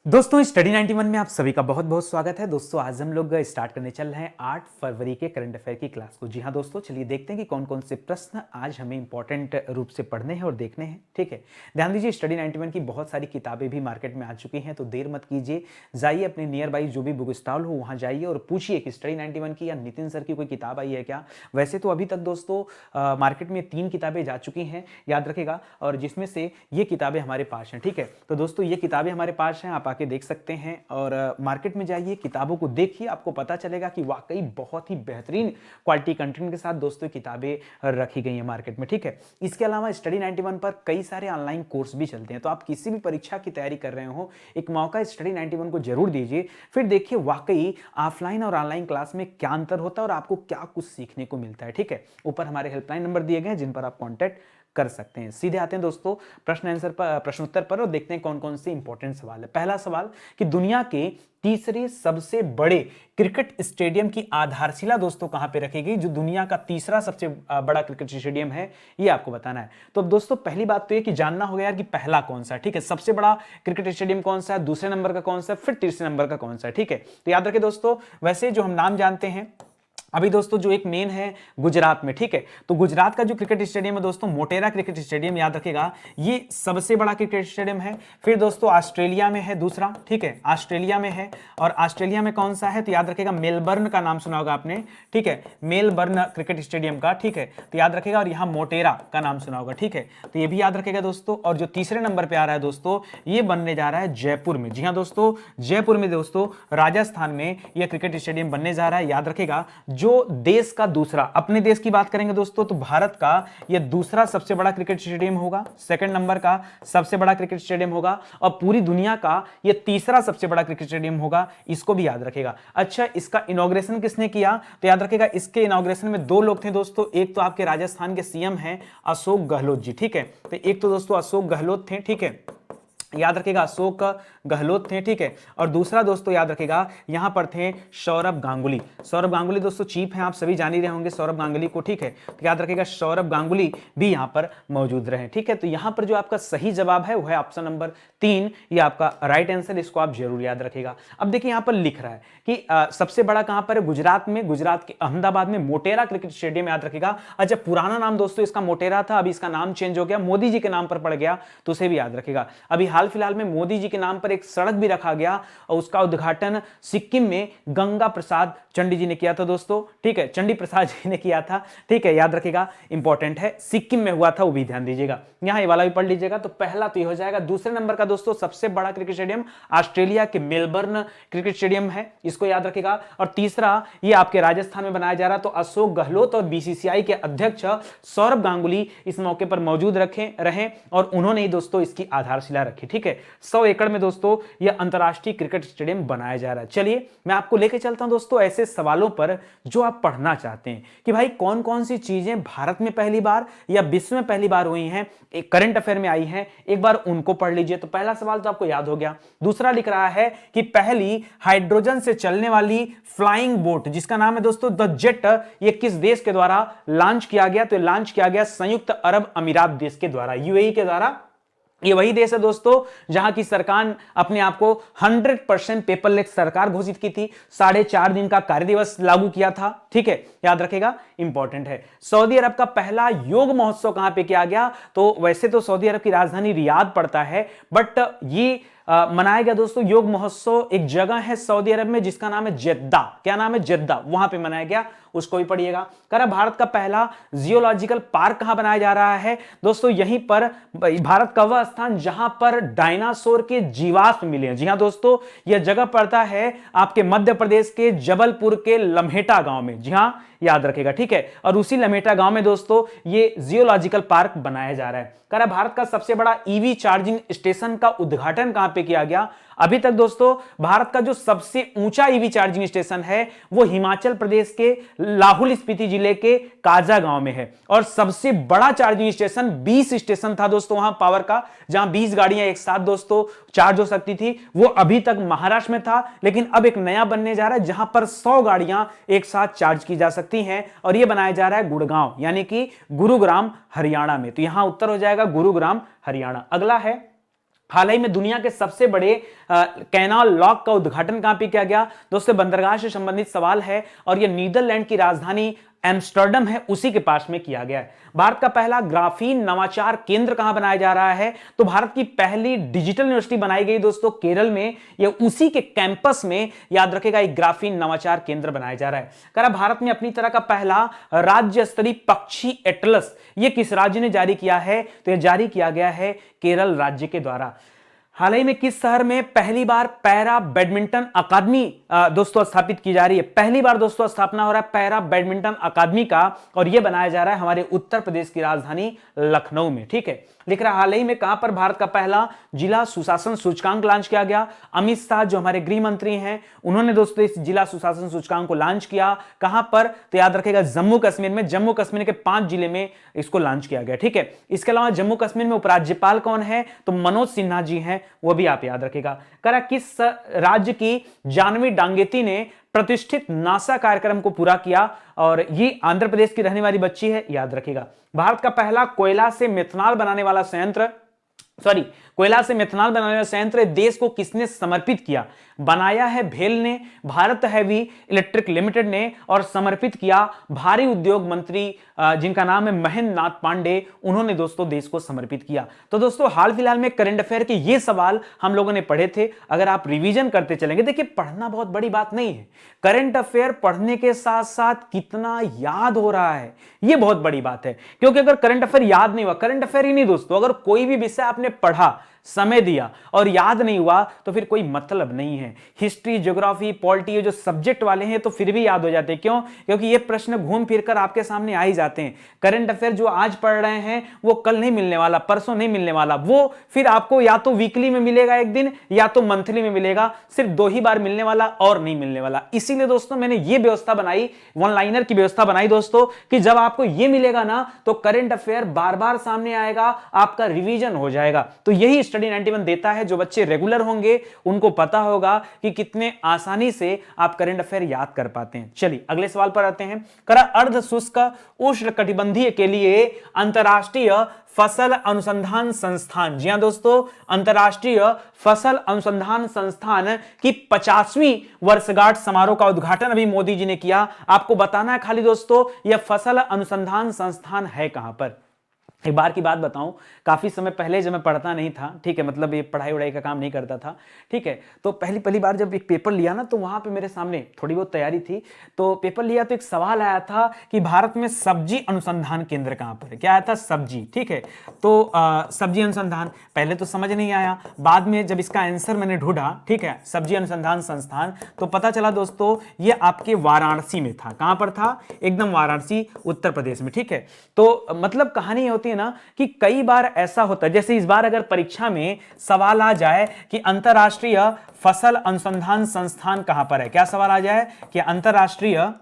दोस्तों स्टडी 91 में आप सभी का बहुत बहुत स्वागत है। दोस्तों आज हम लोग स्टार्ट करने चल रहे हैं 8 फरवरी के करंट अफेयर की क्लास को। जी हाँ दोस्तों, चलिए देखते हैं कि कौन कौन से प्रश्न आज हमें इंपॉर्टेंट रूप से पढ़ने हैं और देखने हैं। ठीक है, ध्यान दीजिए स्टडी 91 की बहुत सारी किताबें भी मार्केट में आ चुकी हैं, तो देर मत कीजिए, जाइए अपने नियर बाई जो भी बुक स्टॉल हो वहाँ जाइए और पूछिए कि स्टडी 91 की या नितिन सर की कोई किताब आई है क्या। वैसे तो अभी तक दोस्तों मार्केट में 3 किताबें जा चुकी हैं, याद रखेगा, और जिसमें से ये किताबें हमारे पास हैं। ठीक है, तो दोस्तों ये किताबें हमारे पास हैं, आप आके देख सकते हैं और मार्केट में जाइए, किताबों को देखिए, आपको पता चलेगा कि वाकई बहुत ही बेहतरीन क्वालिटी कंटेंट के साथ दोस्तों किताबें रखी गई हैं मार्केट में। ठीक है, इसके अलावा स्टडी 91 पर कई सारे ऑनलाइन कोर्स भी चलते हैं, तो आप किसी भी परीक्षा की तैयारी कर रहे हो, एक मौका स्टडी 91 को जरूर दीजिए, फिर देखिए वाकई ऑफलाइन और ऑनलाइन क्लास में क्या अंतर होता है और आपको क्या कुछ सीखने को मिलता है। ठीक है, ऊपर हमारे हेल्पलाइन नंबर दिए गए हैं जिन पर आप कॉन्टैक्ट कर सकते हैं। सीधे आते हैं दोस्तों प्रश्नोत्तर पर और देखते हैं कौन कौन से इंपॉर्टेंट सवाल है। पहला सवाल कि दुनिया के तीसरे सबसे बड़े क्रिकेट स्टेडियम की आधारशिला दोस्तों कहां पे रखी गई? जो दुनिया का तीसरा सबसे बड़ा क्रिकेट स्टेडियम है, ये आपको बताना है। तो अब दोस्तों पहली बात तो ये कि जानना होगा यार कि पहला कौन सा है। ठीक है, सबसे बड़ा क्रिकेट स्टेडियम कौन सा है, दूसरे नंबर का कौन सा है, फिर तीसरे नंबर का कौन सा है। ठीक है, तो याद रखें दोस्तों, वैसे जो हम नाम जानते हैं अभी दोस्तों, जो एक मेन है गुजरात में। ठीक है, तो गुजरात का जो क्रिकेट स्टेडियम है दोस्तों, मोटेरा क्रिकेट स्टेडियम, याद रखिएगा, ये सबसे बड़ा क्रिकेट स्टेडियम है। फिर दोस्तों ऑस्ट्रेलिया में है दूसरा। ठीक है, ऑस्ट्रेलिया में है, और ऑस्ट्रेलिया में कौन सा है तो याद रखिएगा मेलबर्न का नाम सुना होगा आपने। ठीक है, मेलबर्न क्रिकेट स्टेडियम का। ठीक है, तो याद रखिएगा, और यहां मोटेरा का नाम सुना होगा। ठीक है, तो ये भी याद रखिएगा दोस्तों। और जो तीसरे नंबर पे आ रहा है दोस्तों, ये बनने जा रहा है जयपुर में। जी हाँ दोस्तों, जयपुर में दोस्तों, राजस्थान में यह क्रिकेट स्टेडियम बनने जा रहा है। याद रखिएगा, जो देश का दूसरा, अपने देश की बात करेंगे दोस्तों, तो भारत का यह दूसरा सबसे बड़ा क्रिकेट स्टेडियम होगा, सेकंड नंबर का सबसे बड़ा क्रिकेट स्टेडियम होगा, और पूरी दुनिया का यह तीसरा सबसे बड़ा क्रिकेट स्टेडियम होगा। इसको भी याद रखेगा। अच्छा, इसका इनॉग्रेशन किसने किया तो याद रखेगा, इसके इनॉग्रेशन में 2 लोग थे दोस्तों। एक तो आपके राजस्थान के सीएम हैं अशोक गहलोत जी। ठीक है, तो एक तो दोस्तों अशोक गहलोत थे। ठीक है, याद रखेगा अशोक गहलोत थे। ठीक है, और दूसरा दोस्तों याद रखेगा, यहां पर थे सौरभ गांगुली। सौरभ गांगुली दोस्तों चीफ हैं, आप सभी जान ही रहे होंगे सौरभ गांगुली को। ठीक है, तो याद रखेगा सौरभ गांगुली भी यहां पर मौजूद रहे। ठीक है, तो यहां पर जो आपका सही जवाब है वो है ऑप्शन नंबर 3, ये आपका राइट आंसर, इसको आप जरूर याद रखेगा। अब देखिए यहां पर लिख रहा है कि सबसे बड़ा कहां पर है, गुजरात में, गुजरात के अहमदाबाद में मोटेरा क्रिकेट स्टेडियम, याद रखेगा। अच्छा, पुराना नाम दोस्तों इसका मोटेरा था, अभी इसका नाम चेंज हो गया, मोदी जी के नाम पर पड़ गया, तो उसे भी याद रखेगा। अभी हाल फिलहाल में मोदी जी के नाम पर एक सड़क भी रखा गया और उसका उद्घाटन सिक्किम में गंगा प्रसाद चंडी जी ने किया था दोस्तों। ठीक है, चंडी प्रसाद जी ने किया था। ठीक है, याद रखिएगा, इंपॉर्टेंट है, सिक्किम में हुआ था, वो भी ध्यान दीजिएगा। यहां ये वाला भी पढ़ लीजिएगा। तो पहला तो ये हो जाएगा। दूसरे नंबर का दोस्तों सबसे बड़ा क्रिकेट स्टेडियम ऑस्ट्रेलिया के मेलबर्न क्रिकेट स्टेडियम है, इसको याद रखिएगा। और तीसरा ये आपके राजस्थान में बनाया जा रहा, तो अशोक गहलोत और बीसीसीआई के अध्यक्ष सौरभ गांगुली इस मौके पर मौजूद रहे और उन्होंने ही दोस्तों इसकी आधारशिला रखी। ठीक है, 100 एकड़ में दोस्तों यह अंतरराष्ट्रीय क्रिकेट स्टेडियम बनाया जा रहा है। चलिए मैं आपको लेके चलता हूं दोस्तों ऐसे सवालों पर जो आप पढ़ना चाहते हैं कि भाई कौन कौन सी चीजें भारत में पहली बार या विश्व में पहली बार हुई हैं, एक करंट अफेयर में आई हैं, एक बार उनको पढ़ लीजिए। तो पहला सवाल तो आपको याद हो गया। दूसरा लिख रहा है कि पहली हाइड्रोजन से चलने वाली फ्लाइंग बोट जिसका नाम है दोस्तों द जेट, ये किस देश के द्वारा लॉन्च किया गया? तो लॉन्च किया गया संयुक्त अरब अमीरात देश के द्वारा, यूएई के द्वारा। ये वही देश है दोस्तों जहां की सरकार अपने आप को 100% पेपरलेस सरकार घोषित की थी, 4.5 दिन का कार्य दिवस लागू किया था। ठीक है, याद रखेगा, इंपॉर्टेंट है। सऊदी अरब का पहला योग महोत्सव कहां पे किया गया? तो वैसे तो सऊदी अरब की राजधानी रियाद पड़ता है, बट ये मनाया गया दोस्तों योग महोत्सव एक जगह है सऊदी अरब में जिसका नाम है जेद्दा। क्या नाम है? जेद्दा, वहां पे मनाया गया, उसको भी पढ़िएगा। कह रहा भारत का पहला जियोलॉजिकल पार्क कहां बनाया जा रहा है? दोस्तों यहीं पर भारत का वह स्थान जहां पर डायनासोर के जीवाश्म मिले हैं। जी हां दोस्तों, यह जगह पड़ता है आपके मध्य प्रदेश के जबलपुर के लम्हेटा गांव में। जी हां, याद रखेगा। ठीक है, और उसी लम्हेटा गांव में दोस्तों ये जियोलॉजिकल पार्क बनाया जा रहा है। कह रहा भारत का सबसे बड़ा ईवी चार्जिंग स्टेशन का उद्घाटन कहां पे किया गया? अभी तक दोस्तों भारत का जो सबसे ऊंचा ईवी चार्जिंग स्टेशन है वो हिमाचल प्रदेश के लाहौल स्पीति जिले के काजा गांव में है, और सबसे बड़ा चार्जिंग स्टेशन 20 स्टेशन था दोस्तों वहां पावर का, जहां 20 गाड़ियां एक साथ दोस्तों चार्ज हो सकती थी। वो अभी तक महाराष्ट्र में था, लेकिन अब एक नया बनने जा रहा है जहां पर 100 गाड़ियां एक साथ चार्ज की जा सकती हैं, और यह बनाया जा रहा है गुड़गांव यानी कि गुरुग्राम हरियाणा में। तो यहां उत्तर हो जाएगा गुरुग्राम हरियाणा। अगला है हाल ही में दुनिया के सबसे बड़े कैनाल लॉक का उद्घाटन कहां पे किया गया दोस्तों? बंदरगाह से संबंधित सवाल है और यह नीदरलैंड की राजधानी एम्स्टर्डम है, उसी के पास में किया गया है। भारत का पहला ग्राफीन नवाचार केंद्र कहां बनाया जा रहा है? तो भारत की पहली डिजिटल यूनिवर्सिटी बनाई गई दोस्तों केरल में, यह उसी के कैंपस में, याद रखेगा, एक ग्राफीन नवाचार केंद्र बनाया जा रहा है। कह भारत में अपनी तरह का पहला राज्य स्तरीय पक्षी एटलस यह किस राज्य ने जारी किया है? तो यह जारी किया गया है केरल राज्य के द्वारा। हाल ही में किस शहर में पहली बार पैरा बैडमिंटन अकादमी दोस्तों स्थापित की जा रही है? पहली बार दोस्तों स्थापना हो रहा है पैरा बैडमिंटन अकादमी का, और यह बनाया जा रहा है हमारे उत्तर प्रदेश की राजधानी लखनऊ में। ठीक है, लिख रहा हाल ही में कहां पर भारत का पहला जिला सुशासन सूचकांक लॉन्च किया गया? अमित शाह जो हमारे गृह मंत्री हैं, उन्होंने दोस्तों इस जिला सुशासन सूचकांक को लॉन्च किया। कहां पर? तो याद रखेगा जम्मू कश्मीर में। जम्मू कश्मीर के 5 जिले में इसको लॉन्च किया गया। ठीक है, इसके अलावा जम्मू कश्मीर में उपराज्यपाल कौन है? तो मनोज सिन्हा जी हैं, वो भी आप याद रखेगा। करा किस राज्य की जानवी डांगेती ने प्रतिष्ठित नासा कार्यक्रम को पूरा किया? और ये आंध्र प्रदेश की रहने वाली बच्ची है, याद रखेगा। भारत का पहला कोयला से मेथनॉल बनाने वाला संयंत्र कोयला से मेथनॉल बनाने वाला संयंत्र देश को किसने समर्पित किया? बनाया है भेल ने, भारत हैवी इलेक्ट्रिक लिमिटेड ने, और समर्पित किया भारी उद्योग मंत्री जिनका नाम है महेंद्र नाथ पांडे, उन्होंने दोस्तों देश को समर्पित किया। तो दोस्तों हाल फिलहाल में करंट अफेयर के ये सवाल हम लोगों ने पढ़े थे। अगर आप रिवीजन करते चलेंगे, देखिए पढ़ना बहुत बड़ी बात नहीं है, करंट अफेयर पढ़ने के साथ साथ कितना याद हो रहा है ये बहुत बड़ी बात है। क्योंकि अगर करंट अफेयर याद नहीं हुआ, करंट अफेयर ही नहीं दोस्तों, अगर कोई भी विषय आपने पढ़ा, समय दिया और याद नहीं हुआ तो फिर कोई मतलब नहीं है। हिस्ट्री, ज्योग्राफी, पॉलिटी जो सब्जेक्ट वाले हैं तो फिर भी याद हो जाते हैं। क्यों? क्योंकि ये प्रश्न घूम फिर कर आपके सामने आ ही जाते हैं। करंट अफेयर जो आज पढ़ रहे हैं वो कल नहीं मिलने वाला, परसों नहीं मिलने वाला, वो फिर आपको या तो वीकली में मिलेगा एक दिन या तो मंथली में मिलेगा, सिर्फ 2 ही बार मिलने वाला और नहीं मिलने वाला। इसीलिए दोस्तों मैंने ये व्यवस्था बनाई, वन लाइनर की व्यवस्था बनाई दोस्तों, कि जब आपको ये मिलेगा ना तो करंट अफेयर बार बार सामने आएगा, आपका रिवीजन हो जाएगा। तो यही स्टडी 91 देता है। जो बच्चे रेगुलर होंगे उनको पता होगा कि कितने आसानी से आप करंट अफेयर याद कर पाते हैं। चलिए अगले सवाल पर आते हैं। करा अर्ध शुष्क उष्णकटिबंधीय के लिए अंतरराष्ट्रीय फसल अनुसंधान संस्थान, जी हां दोस्तों, अंतरराष्ट्रीय फसल अनुसंधान संस्थान की 50वीं वर्षगांठ समारोह का उद्घाटन अभी मोदी जी ने किया। आपको बताना है खाली दोस्तों, यह फसल अनुसंधान संस्थान है कहां पर। एक बार की बात बताऊं, काफी समय पहले जब मैं पढ़ता नहीं था, ठीक है, मतलब ये पढ़ाई वढ़ाई का काम नहीं करता था, ठीक है, तो पहली बार जब एक पेपर लिया ना तो वहां पे मेरे सामने थोड़ी बहुत तैयारी थी, तो पेपर लिया तो एक सवाल आया था कि भारत में सब्जी अनुसंधान केंद्र कहां पर है। क्या आया था? सब्जी। ठीक है, तो सब्जी अनुसंधान पहले तो समझ नहीं आया, बाद में जब इसका आंसर मैंने ढूंढा, ठीक है, सब्जी अनुसंधान संस्थान, तो पता चला दोस्तों ये आपके वाराणसी में था। कहां पर था? एकदम वाराणसी, उत्तर प्रदेश में। ठीक है, तो मतलब कहानी होती है ना कि कई बार ऐसा होता है, जैसे इस बार अगर परीक्षा में सवाल आ जाए कि अंतरराष्ट्रीय फसल अनुसंधान संस्थान कहां पर है, क्या सवाल आ जाए कि अंतरराष्ट्रीय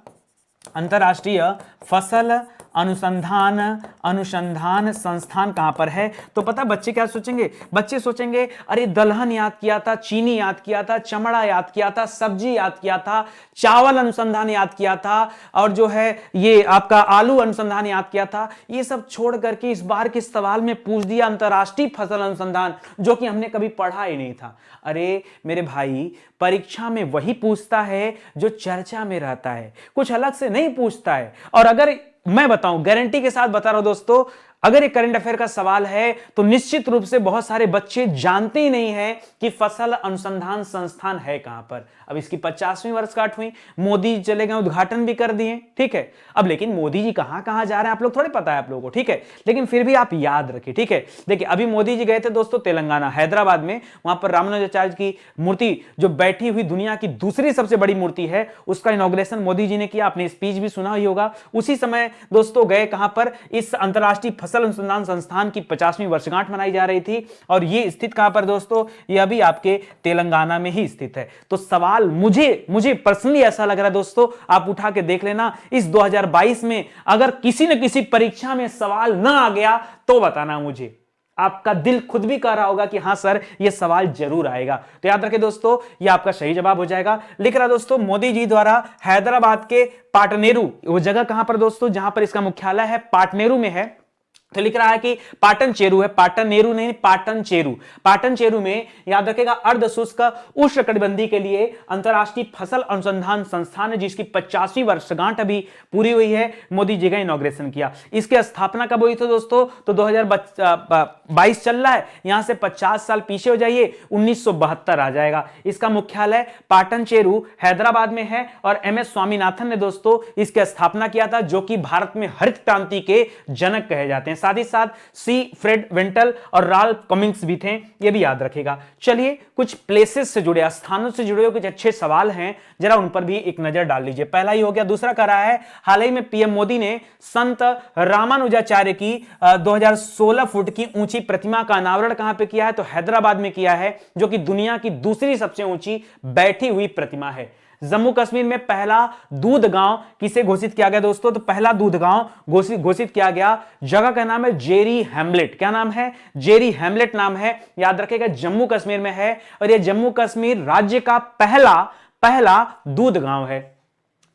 फसल अनुसंधान संस्थान कहां पर है, तो पता बच्चे क्या सोचेंगे? बच्चे सोचेंगे अरे दलहन याद किया था, चीनी याद किया था, चमड़ा याद किया था, सब्जी याद किया था, चावल अनुसंधान याद किया था, और जो है ये आपका आलू अनुसंधान याद किया था। ये सब छोड़ करके इस बार के सवाल में पूछ दिया अंतरराष्ट्रीय फसल अनुसंधान, जो कि हमने कभी पढ़ा ही नहीं था। अरे मेरे भाई, परीक्षा में वही पूछता है जो चर्चा में रहता है, कुछ अलग से नहीं पूछता है। और अगर मैं बताऊं, गारंटी के साथ बता रहा हूं दोस्तों, अगर ये करंट अफेयर का सवाल है तो निश्चित रूप से बहुत सारे बच्चे जानते ही नहीं है कि फसल अनुसंधान संस्थान है कहां पर। अब इसकी 50वीं वर्षगांठ हुई, मोदी जी चले गए, उद्घाटन भी कर दिए, ठीक है। अब लेकिन मोदी जी कहां कहां जा रहे हैं आप लोग थोड़े पता है आप लोगों को, ठीक है, लेकिन फिर भी आप याद रखिए, ठीक है। देखिए अभी मोदी जी गए थे दोस्तों तेलंगाना, हैदराबाद में, वहां पर रामानुजाचार्य की मूर्ति जो बैठी हुई दुनिया की दूसरी सबसे बड़ी मूर्ति है, उसका इनॉग्रेशन मोदी जी ने किया। आपने स्पीच भी सुना ही होगा। उसी समय दोस्तों गए कहां पर, इस अंतरराष्ट्रीय फसल अनुसंधान संस्थान की 50वीं वर्षगांठ मनाई जा रही थी, और ये स्थित कहां पर दोस्तों, ये अभी आपके तेलंगाना में ही स्थित है। तो सवाल मुझे पर्सनली ऐसा लग रहा है दोस्तों, आप उठा के देख लेना, इस 2022 में अगर किसी न किसी परीक्षा में सवाल ना आ गया तो बताना मुझे। आपका दिल खुद भी कह रहा होगा कि हां सर यह सवाल जरूर आएगा। तो याद रखें दोस्तों, यह आपका सही जवाब हो जाएगा। लिख रहा दोस्तों, मोदी जी द्वारा हैदराबाद के पाटनेरू, वो जगह कहां पर दोस्तों, जहां पर इसका मुख्यालय है पाटनेरू में है, तो लिख रहा है कि पाटन चेरू है, पाटन नेहरू नहीं, पाटन चेरू। पाटन चेरू में याद रखेगा अर्ध शुष्क उष्णकटिबंधीय के लिए अंतरराष्ट्रीय फसल अनुसंधान संस्थान है, जिसकी 50वीं वर्षगांठ अभी पूरी हुई है। मोदी जी का इनॉग्रेशन किया। इसकी स्थापना कब हुई थी दोस्तों? तो 2022 चल रहा है, यहां से 50 साल पीछे हो जाइए, 1972 आ जाएगा। इसका मुख्यालय पाटन चेरू हैदराबाद में है और MS स्वामीनाथन ने दोस्तों इसकी स्थापना किया था, जो कि भारत में हरित क्रांति के जनक कहे जाते हैं। साथ ही साथ सी फ्रेड वेंटल और राल्फ कमिंग्स भी थे, ये भी याद रखेगा। चलिए कुछ प्लेसेस से जुड़े, स्थानों से जुड़े कुछ अच्छे सवाल हैं, जरा उन पर भी एक नजर डाल लीजिए। पहला ही हो गया। दूसरा कर रहा है, हाल ही में PM मोदी ने संत रामानुजाचार्य की 2016 फुट की ऊंची प्रतिमा का अनावरण कहां पे किया है? तो हैदराबाद में किया है, जो कि दुनिया की दूसरी सबसे ऊंची बैठी हुई प्रतिमा है। जम्मू कश्मीर में पहला दूध गांव किसे घोषित किया गया दोस्तों? तो पहला दूध गांव घोषित किया गया, जगह का नाम है जेरी हैमलेट। क्या नाम है? जेरी हैमलेट नाम है, याद रखेगा, जम्मू कश्मीर में है और यह जम्मू कश्मीर राज्य का पहला दूध गांव है।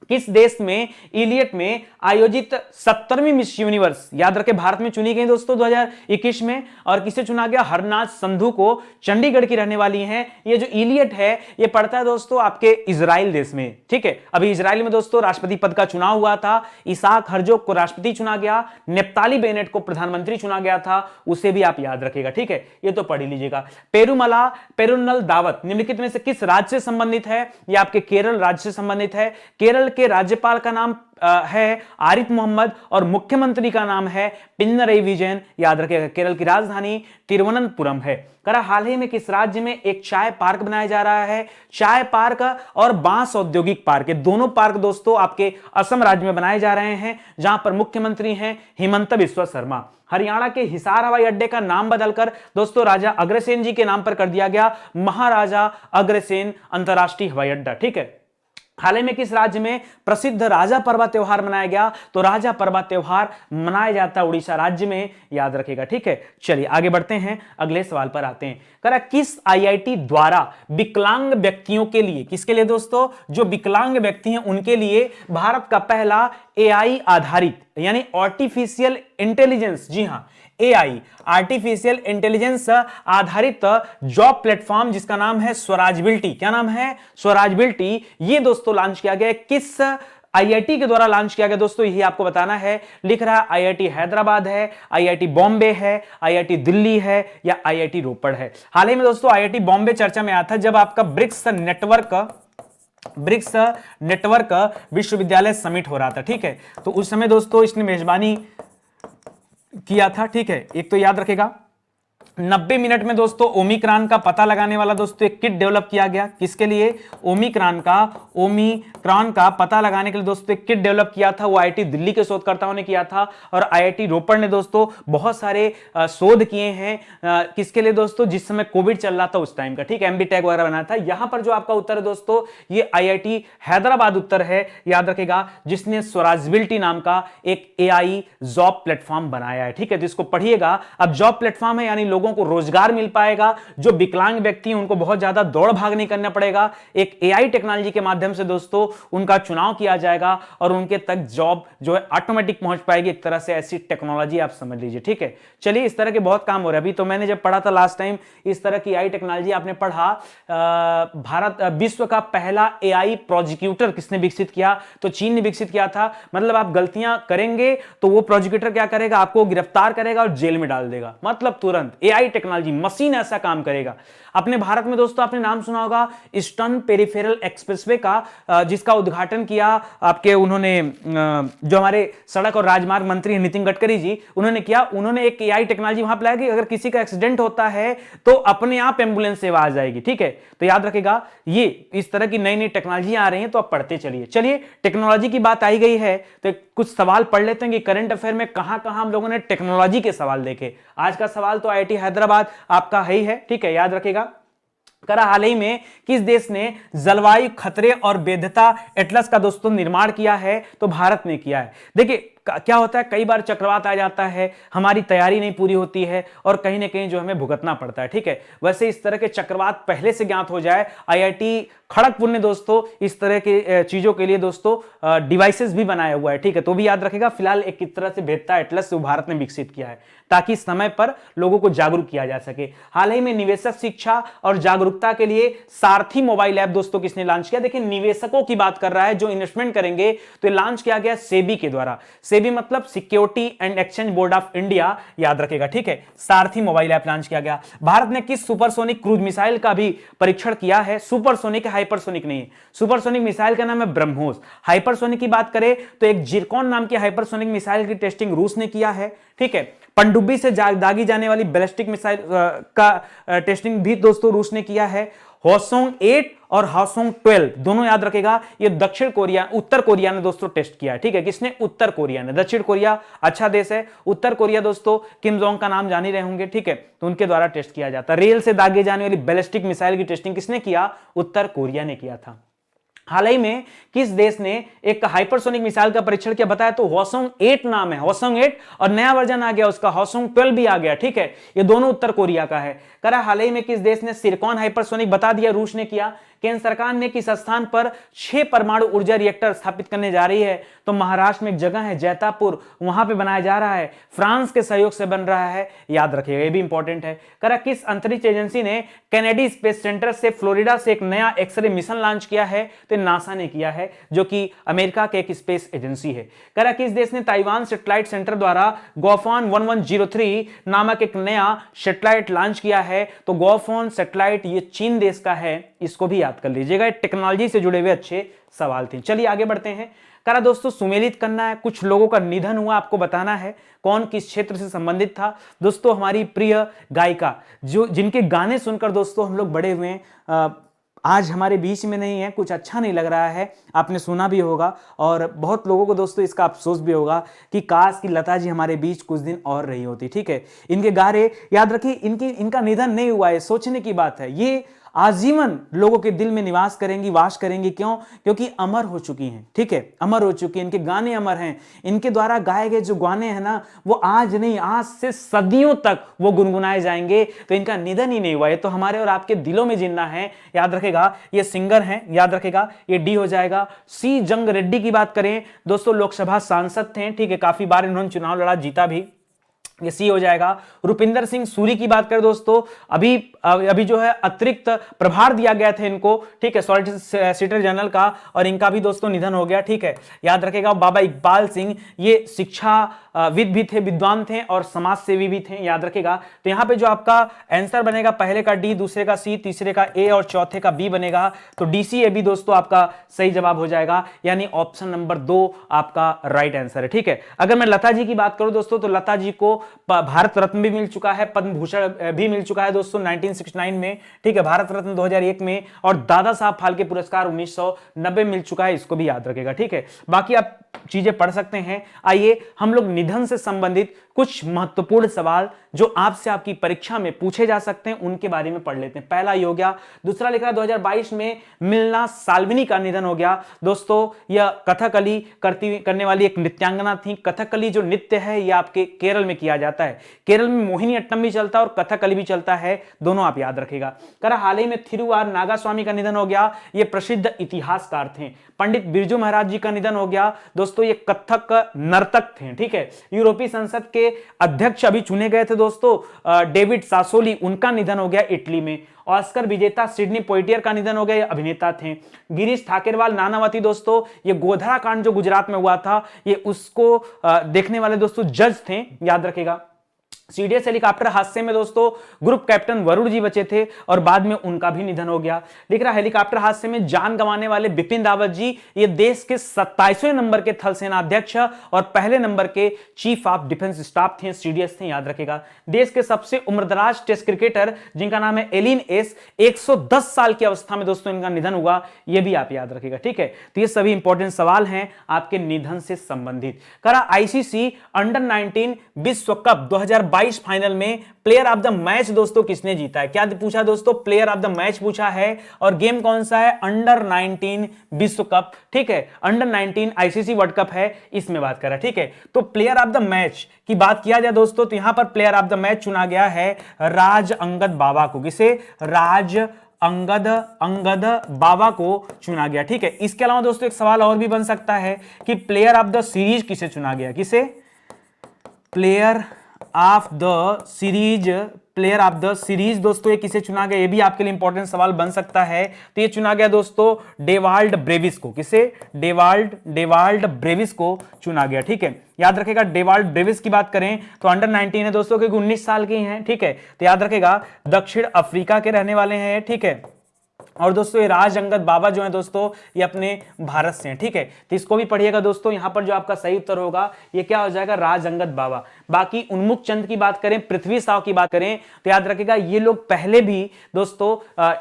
किस देश में इलियट में आयोजित 70वीं मिस यूनिवर्स, याद रखें, भारत में चुनी गई दोस्तों 2021 में। और किसे चुना गया? हरनाथ संधू को। चंडीगढ़ की रहने वाली हैं। ये जो इलियट है ये पड़ता है दोस्तों आपके इजराइल देश में, ठीक है। अभी इजराइल में दोस्तों राष्ट्रपति पद का चुनाव हुआ था। इसाक हर्जोग को राष्ट्रपति चुना गया, नेप्ताली बेनेट को प्रधानमंत्री चुना गया था, उसे भी आप याद रखेगा, ठीक है, ये तो पढ़ ही लीजिएगा। पेरुमला पेरुन्नल दावत निम्नलिखित में से किस राज्य से संबंधित है? ये आपके केरल राज्य से संबंधित है। केरल के राज्यपाल का नाम है आरिफ मोहम्मद और मुख्यमंत्री का नाम है पिनरई विजयन, याद रखिएगा। केरल की राजधानी तिरुवनंतपुरम है। करा हाल ही में किस राज्य में एक चाय पार्क बनाया जा रहा है? चाय पार्क और बांस औद्योगिक पार्क, दोनों पार्क दोस्तों आपके असम राज्य में बनाए जा रहे हैं, जहां पर मुख्यमंत्री हैं हिमंत बिस्वा शर्मा। हरियाणा के हिसार हवाई अड्डे का नाम बदलकर दोस्तों राजा अग्रसेन जी के नाम पर कर दिया गया, महाराजा अग्रसेन अंतरराष्ट्रीय हवाई अड्डा, ठीक है। हाल ही में किस राज्य में प्रसिद्ध राजा पर्व त्योहार मनाया गया? तो राजा पर्व त्योहार मनाया जाता है उड़ीसा राज्य में, याद रखिएगा, ठीक है। चलिए आगे बढ़ते हैं, अगले सवाल पर आते हैं। करा किस IIT द्वारा विकलांग व्यक्तियों के लिए, किसके लिए दोस्तों? जो विकलांग व्यक्ति हैं उनके लिए भारत का पहला AI आधारित यानी आर्टिफिशियल इंटेलिजेंस, जी हां AI आर्टिफिशियल इंटेलिजेंस आधारित जॉब प्लेटफॉर्म, जिसका नाम है स्वराजबिलिटी। क्या नाम है? स्वराजबिलिटी। ये दोस्तों लॉन्च किया गया, किस IIT के द्वारा लॉन्च किया गया दोस्तों, यही आपको बताना है। लिख रहा है IIT हैदराबाद है, IIT बॉम्बे है, IIT दिल्ली है या IIT रोपड़ है। हाल ही में दोस्तों IIT बॉम्बे चर्चा में आया था जब आपका ब्रिक्स नेटवर्क विश्वविद्यालय समिट हो रहा था, ठीक है। तो उस समय दोस्तों इसने मेजबानी किया था, ठीक है। एक तो याद रखेगा 90 मिनट में दोस्तों ओमिक्रॉन का पता लगाने वाला दोस्तों एक किट डेवलप किया गया। किसके लिए? ओमिक्रॉन का पता लगाने के लिए दोस्तों एक किट डेवलप किया था, वो IIT दिल्ली के शोधकर्ताओं ने किया था। और IIT रोपड़ ने दोस्तों बहुत सारे शोध किए हैं, किसके लिए दोस्तों? जिस समय कोविड चल रहा था उस टाइम का, ठीक है, MB टैग वगैरह बनाया था। यहां पर जो आपका उत्तर है दोस्तों ये IIT हैदराबाद उत्तर है, याद रखेगा, जिसने स्वराजबिलिटी नाम का एक AI जॉब प्लेटफॉर्म बनाया है, ठीक है। जिसको पढ़िएगा, अब जॉब प्लेटफॉर्म है यानी लोगों को रोजगार मिल पाएगा। जो विकलांग व्यक्ति हैं उनको बहुत ज्यादा दौड़ भाग नहीं करना पड़ेगा। एक AI टेक्नोलॉजी के माध्यम से दोस्तों उनका चुनाव किया जाएगा और उनके तक जॉब जो है ऑटोमेटिक पहुंच पाएगी। एक तरह से ऐसी टेक्नोलॉजी आप समझ लीजिए, ठीक है। चलिए इस तरह के बहुत काम हो रहे हैं। अभी तो मैंने जब पढ़ा था लास्ट टाइम इस तरह की AI टेक्नोलॉजी आपने पढ़ा, विश्व का पहला AI प्रोसिक्यूटर किसने विकसित किया? तो चीन ने विकसित किया था। मतलब आप गलतियां करेंगे तो वो प्रोसिक्यूटर क्या करेगा? आपको गिरफ्तार करेगा और जेल में डाल देगा, मतलब तुरंत। AI टेक्नोलॉजी, मशीन ऐसा काम करेगा। अपने भारत में दोस्तों आपने नाम सुना होगा ईस्टर्न पेरिफेरल एक्सप्रेसवे का, जिसका उद्घाटन किया आपके उन्होंने जो हमारे सड़क और राजमार्ग मंत्री हैं नितिन गडकरी जी, उन्होंने किया। उन्होंने एक AI टेक्नोलॉजी वहां पे लाया कि अगर किसी का एक्सीडेंट होता है तो अपने आप एंबुलेंस सेवा आ जाएगी, ठीक है। तो याद रखेगा ये इस तरह की नई नई टेक्नोलॉजी आ रही हैं, तो आप पढ़ते चलिए। चलिए टेक्नोलॉजी की बात आई गई है तो कुछ सवाल पढ़ लेते हैं कि करंट अफेयर में कहां कहां हम लोगों ने टेक्नोलॉजी के सवाल देखे। आज का सवाल तो IIT हैदराबाद आपका है ही है, ठीक है, याद रखेगा। करा हाल ही में किस देश ने जलवायु खतरे और वैधता एटलस का दोस्तों निर्माण किया है? तो भारत ने किया है। देखिए क्या होता है, कई बार चक्रवात आ जाता है, हमारी तैयारी नहीं पूरी होती है और कहीं ना कहीं जो हमें भुगतना पड़ता है। ठीक है, वैसे इस तरह के चक्रवात पहले से ज्ञात हो जाए, आईआईटी खड़गपुर ने दोस्तों इस तरह के चीजों के लिए दोस्तों डिवाइसेस भी बनाया हुआ है। ठीक है, तो भी याद रखेगा, फिलहाल एक तरह से भेदता एटलस जो भारत ने विकसित किया है ताकि समय पर लोगों को जागरूक किया जा सके। हाल ही में निवेशक शिक्षा और जागरूकता के लिए सारथी मोबाइल ऐप दोस्तों किसने लॉन्च किया? देखिए, निवेशकों की बात कर रहा है जो इन्वेस्टमेंट करेंगे, तो ये लॉन्च किया गया सेबी के द्वारा। सेबी मतलब security and exchange board of India, याद रखेगा। ठीक है, सारथी मोबाइल ऐप लॉन्च किया गया। भारत ने किस सुपरसोनिक क्रूज मिसाइल का भी परीक्षण किया है? सुपरसोनिक, हाइपरसोनिक नहीं। सुपरसोनिक मिसाइल का नाम है ब्रह्मोस। हाइपरसोनिक की बात करें तो एक जिरकॉन नाम की हाइपरसोनिक मिसाइल की टेस्टिंग रूस ने किया है। ठीक है, पनडुब्बी से दागी जाने वाली बैलिस्टिक मिसाइल का टेस्टिंग भी दोस्तों रूस ने किया है। होसोंग 8 और होसोंग 12 दोनों याद रखेगा, ये दक्षिण कोरिया, उत्तर कोरिया ने दोस्तों टेस्ट किया है। ठीक है, किसने? उत्तर कोरिया ने। दक्षिण कोरिया अच्छा देश है, उत्तर कोरिया दोस्तों किम जोंग का नाम जान ही रहे होंगे। ठीक है, तो उनके द्वारा टेस्ट किया जाता है। रेल से दागे जाने वाली बैलिस्टिक मिसाइल की टेस्टिंग किसने किया? उत्तर कोरिया ने किया था। हाल ही में किस देश ने एक हाइपरसोनिक मिसाइल का परीक्षण किया? बताया तो होसोंग 8 नाम है, होसोंग 8, और नया वर्जन आ गया उसका, होसोंग 12 भी आ गया। ठीक है, ये दोनों उत्तर कोरिया का है। कह रहा हाल ही में किस देश ने सिरकॉन हाइपरसोनिक, बता दिया रूस ने किया। केंद्र सरकार ने किस स्थान पर 6 परमाणु ऊर्जा रिएक्टर स्थापित करने जा रही है? तो महाराष्ट्र में एक जगह है जैतापुर, वहां पे बनाया जा रहा है, फ्रांस के सहयोग से बन रहा है, याद रखिएगा, ये भी इंपॉर्टेंट है। कह रहा किस अंतरिक्ष एजेंसी ने कैनेडी स्पेस सेंटर से फ्लोरिडा से एक नया एक्सरे मिशन लॉन्च किया है? तो नासा ने किया है, जो कि अमेरिका के एक स्पेस एजेंसी है। कह रहा किस देश ने ताइवान सैटेलाइट सेंटर द्वारा गोफॉन 1103 नामक एक नया सैटेलाइट लॉन्च किया है? तो गोफॉन सैटेलाइट ये चीन देश का है, इसको भी याद कर लीजिएगा, टेक्नोलॉजी से जुड़े हुए अच्छे सवाल थे। चलिए आगे बढ़ते हैं। करा दोस्तों सुमेलित करना है, कुछ लोगों का निधन हुआ, आपको बताना है कौन किस क्षेत्र से संबंधित था। दोस्तों हमारी प्रिय गायिका, जो जिनके गाने सुनकर दोस्तों हम लोग बड़े हुए हैं, आज हमारे बीच में नहीं है, कुछ अच्छा नहीं लग रहा है, आपने सुना भी होगा और बहुत लोगों को दोस्तों इसका अफसोस भी होगा कि काश कि लता जी हमारे बीच कुछ दिन और रही होती। ठीक है, इनके गाने याद रखिए, इनका निधन नहीं हुआ है, सोचने की बात है, ये आजीवन लोगों के दिल में निवास करेंगी, वास करेंगी। क्यों? क्योंकि अमर हो चुकी हैं। ठीक है, अमर हो चुकी हैं, इनके गाने अमर हैं, इनके द्वारा गाए गए जो गाने हैं ना, वो आज नहीं, आज से सदियों तक वो गुनगुनाए जाएंगे। तो इनका निधन ही नहीं हुआ, ये तो हमारे और आपके दिलों में जिंदा है, याद रखेगा। ये सिंगर हैं, याद रखेगा, ये डी हो जाएगा। सी जंग रेड्डी की बात करें दोस्तों, लोकसभा सांसद थे। ठीक है, काफी बार इन्होंने चुनाव लड़ा, जीता भी, ये सी हो जाएगा। रुपिंदर सिंह सूरी की बात करें दोस्तों, अभी जो है अतिरिक्त प्रभार दिया गया था इनको। ठीक है, सॉलिसिटर जनरल का, और इनका भी दोस्तों निधन हो गया। ठीक है, याद रखेगा। बाबा इकबाल सिंह, ये शिक्षा विद भी थे, विद्वान थे और समाज सेवी भी थे, याद रखेगा। तो यहां पे जो आपका आंसर बनेगा, पहले का डी, दूसरे का सी, तीसरे का ए और चौथे का बी बनेगा। तो डीसीए भी दोस्तों आपका सही जवाब हो जाएगा, यानी ऑप्शन नंबर 2 आपका राइट आंसर है। ठीक है, अगर मैं लता जी की बात करूं दोस्तों, तो लता जी को भारत रत्न भी मिल चुका है, पद्म भूषण भी मिल चुका है दोस्तों 1969 में। ठीक है, भारत रत्न 2001 में, और दादा साहब फाल्के पुरस्कार 1990 मिल चुका है, इसको भी याद रखेगा। ठीक है, बाकी आप चीजें पढ़ सकते हैं। आइए हम लोग निधन से संबंधित कुछ महत्वपूर्ण सवाल जो आपसे आपकी परीक्षा में पूछे जा सकते हैं उनके बारे में पढ़ लेते हैं। पहला ये हो गया। दूसरा लिख रहा है 2022 में मिलना साल्विनी का निधन हो गया। दोस्तों यह कथकली करने वाली एक नृत्यांगना थी। कथकली जो नृत्य है यह आपके केरल में किया जाता है। केरल में मोहिनी अट्टम भी चलता है और कथकली भी चलता है, दोनों आप याद रखेगा। करा हाल ही में थिरुआर नागास्वामी का निधन हो गया, ये प्रसिद्ध इतिहासकार थे। पंडित बिरजू महाराज जी का निधन हो गया दोस्तों, ये कथक नर्तक थे। ठीक है, यूरोपीय संसद के अध्यक्ष अभी चुने गए थे दोस्तों, डेविड सासोली, उनका निधन हो गया इटली में। ऑस्कर विजेता सिडनी पोइटियर का निधन हो गया, ये अभिनेता थे। गिरीश ठाकेरवाल नानावती दोस्तों, ये गोधरा कांड जो गुजरात में हुआ था, ये उसको देखने वाले दोस्तों जज थे, याद रखेगा। सीडीएस हेलीकॉप्टर हादसे में दोस्तों ग्रुप कैप्टन वरुण जी बचे थे और बाद में उनका भी निधन हो गया। लिख रहा हेलीकॉप्टर हादसे में जान गंवाने वाले बिपिन रावत जी, ये देश के 27वें नंबर के थल सेना अध्यक्ष और पहले नंबर के चीफ ऑफ डिफेंस स्टाफ थे, सीडीएस थे, याद रखेगा। देश के सबसे उम्रदराज टेस्ट क्रिकेटर जिनका नाम है एलिन एस, 110 साल की अवस्था में दोस्तों इनका निधन हुआ, यह भी आप याद रखेगा। ठीक है, तो ये सभी इंपॉर्टेंट सवाल हैं आपके निधन से संबंधित। करा आईसीसी अंडर 19 विश्व कप 2022 2022 फाइनल में प्लेयर ऑफ द मैच दोस्तों किसने जीता है? क्या पूछा दोस्तों? प्लेयर ऑफ द मैच पूछा है। और गेम कौन सा है? अंडर 19 विश्व कप, ठीक है, अंडर 19 आईसीसी वर्ल्ड कप है, इसमें बात कर रहा है, ठीक है। तो प्लेयर ऑफ द मैच की बात किया जाए दोस्तों, तो यहां पर प्लेयर ऑफ द मैच चुना गया है राज अंगद बाबा को। किसे? राज अंगद बाबा को चुना गया, ठीक है। इसके अलावा दोस्तों एक सवाल और भी बन सकता है कि प्लेयर ऑफ द सीरीज किसे चुना गया? किसे? Player of the series, player of the series दोस्तों ये किसे चुना गया? ये भी आपके लिए इंपॉर्टेंट सवाल बन सकता है। तो ये चुना गया दोस्तों डेवाल्ड ब्रेविस को। किसे? डेवाल्ड ब्रेविस को चुना गया, ठीक है। याद रखेगा डेवाल्ड ब्रेविस की बात करें तो अंडर 19 है दोस्तों, क्योंकि 19 साल के हैं, ठीक है। तो याद रखेगा दक्षिण अफ्रीका के रहने वाले हैं, ठीक है। और दोस्तों ये राज अंगद बाबा जो है दोस्तों ये अपने भारत से हैं, ठीक है। तो इसको भी पढ़िएगा दोस्तों। यहां पर जो आपका सही उत्तर होगा ये क्या हो जाएगा? राज अंगद बाबा। बाकी उन्मुख चंद की बात करें, पृथ्वी साव की बात करें, तो याद रखिएगा ये लोग पहले भी दोस्तों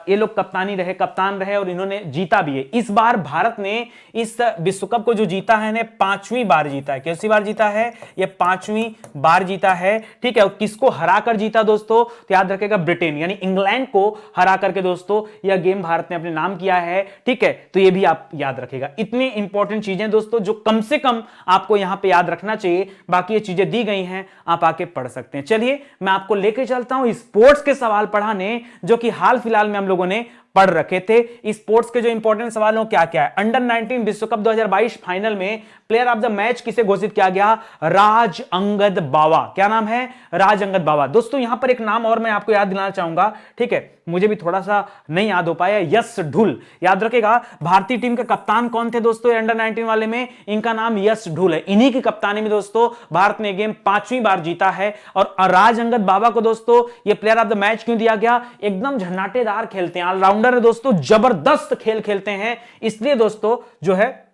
ये लोग कप्तान रहे और इन्होंने जीता भी है। इस बार भारत ने इस विश्व कप को जो जीता है ने 5वीं बार जीता है। कैसी बार जीता है? ये 5वीं बार जीता है, ठीक है। और किसको हरा कर जीता दोस्तों? तो याद रखेगा ब्रिटेन यानी इंग्लैंड को हरा करके दोस्तों यह गेम भारत ने अपने नाम किया है, ठीक है। तो ये भी आप याद रखेगा। इतनी इंपॉर्टेंट चीजें दोस्तों जो कम से कम आपको यहां पे याद रखना चाहिए। बाकी ये चीजें दी गई हैं, आप आके पढ़ सकते हैं। चलिए मैं आपको लेके चलता हूं स्पोर्ट्स के सवाल पढ़ाने, जो कि हाल फिलहाल में हम लोगों ने पढ़ रखे थे। स्पोर्ट्स के जो इंपॉर्टेंट सवाल हो क्या क्या है? अंडर 19 विश्व कप 2022 फाइनल में प्लेयर ऑफ द मैच किसे घोषित किया गया? राज अंगद बावा। क्या नाम है? राज अंगद बावा। दोस्तों यहां पर एक नाम और मैं आपको याद दिलाना चाहूंगा, ठीक है, मुझे भी थोड़ा सा नहीं याद हो पाया, यश ढुल। याद रखेगा भारतीय टीम के कप्तान कौन थे दोस्तों अंडर 19 वाले में? इनका नाम यश ढुल है। इन्हीं की कप्तानी में दोस्तों भारत ने गेम 5वीं बार जीता है। और राज अंगद बाबा को दोस्तों ये प्लेयर ऑफ द मैच क्यों दिया गया? एकदम झन्नाटेदार खेलते हैं, ऑलराउंडर है दोस्तों, जबरदस्त खेल खेलते हैं, इसलिए दोस्तों जो है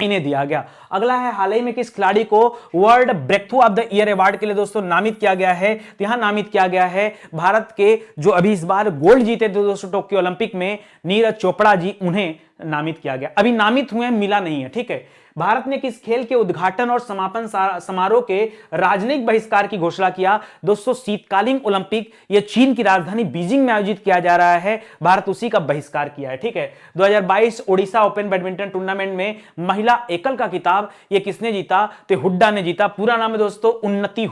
इन्हें दिया गया। अगला है हाल ही में किस खिलाड़ी को world break through of the year award के लिए दोस्तों नामित किया गया है? तो यहां नामित किया गया है भारत के जो अभी इस बार गोल्ड जीते थे दोस्तों टोक्यो ओलंपिक में, नीरज चोपड़ा जी, उन्हें नामित किया गया। अभी नामित हुए, मिला नहीं है, ठीक है। भारत ने किस खेल के उद्घाटन और समापन समारोह के राजनयिक बहिष्कार की घोषणा किया? दोस्तों शीतकालीन ओलंपिक ये चीन की राजधानी बीजिंग में आयोजित किया जा रहा है, भारत उसी का बहिष्कार किया है, ठीक है। 2022 ओडिशा ओपन बैडमिंटन टूर्नामेंट में महिला एकल का खिताब ये किसने जीता? तो हुड्डा ने जीता। पूरा नाम है दोस्तों उन्नति